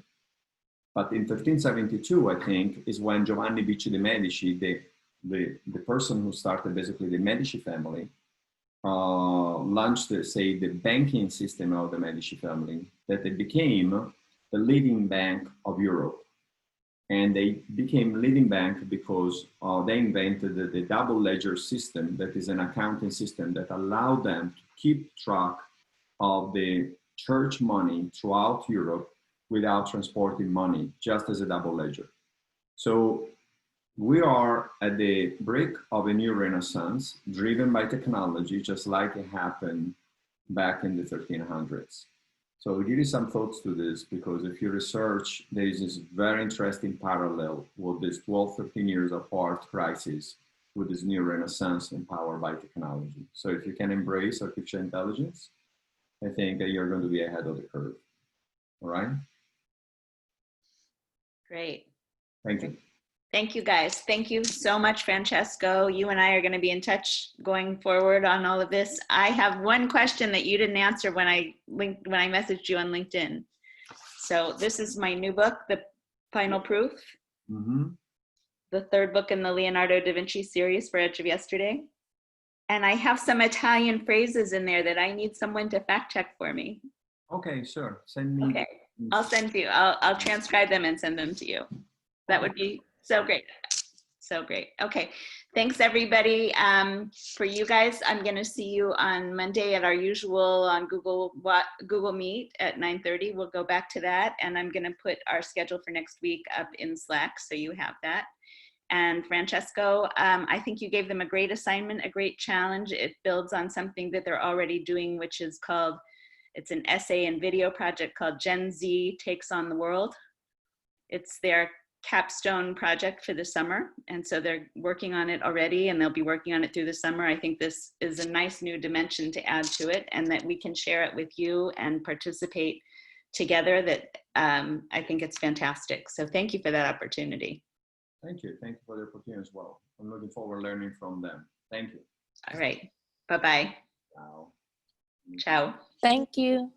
But in 1372, I think, is when Giovanni Bicci de' Medici, the person who started basically the Medici family, launched, the banking system of the Medici family, that it became the leading bank of Europe. And they became leading bank because they invented the double ledger system, that is an accounting system that allowed them to keep track of the church money throughout Europe without transporting money, just as a double ledger. So we are at the brink of a new renaissance driven by technology, just like it happened back in the 1300s. So I'll give you some thoughts to this, because if you research, there is this very interesting parallel with this 12, 13 years apart crisis with this new renaissance empowered by technology. So if you can embrace artificial intelligence, I think that you're going to be ahead of the curve. All right? Great. Thank you. Thank you, guys. Thank you so much, Francesco. You and I are going to be in touch going forward on all of this. I have one question that you didn't answer when I messaged you on LinkedIn. So this is my new book, The Final Proof, the third book in the Leonardo da Vinci series for Edge of Yesterday. And I have some Italian phrases in there that I need someone to fact check for me. Okay, sure. Send me. Okay, I'll send you. I'll transcribe them and send them to you. That would be so great. So great. Okay. Thanks, everybody. For you guys, I'm going to see you on Monday at our usual on Google Meet at 9:30. We'll go back to that. And I'm going to put our schedule for next week up in Slack, so you have that. And Francesco, I think you gave them a great assignment, a great challenge. It builds on something that they're already doing, which is called, it's an essay and video project called GenZ Takes on the World. It's their capstone project for the summer. And so they're working on it already, and they'll be working on it through the summer. I think this is a nice new dimension to add to it, and that we can share it with you and participate together. That I think it's fantastic. So thank you for that opportunity. Thank you. Thank you for the opportunity as well. I'm looking forward to learning from them. Thank you. All right. Bye-bye. Ciao. Ciao. Thank you.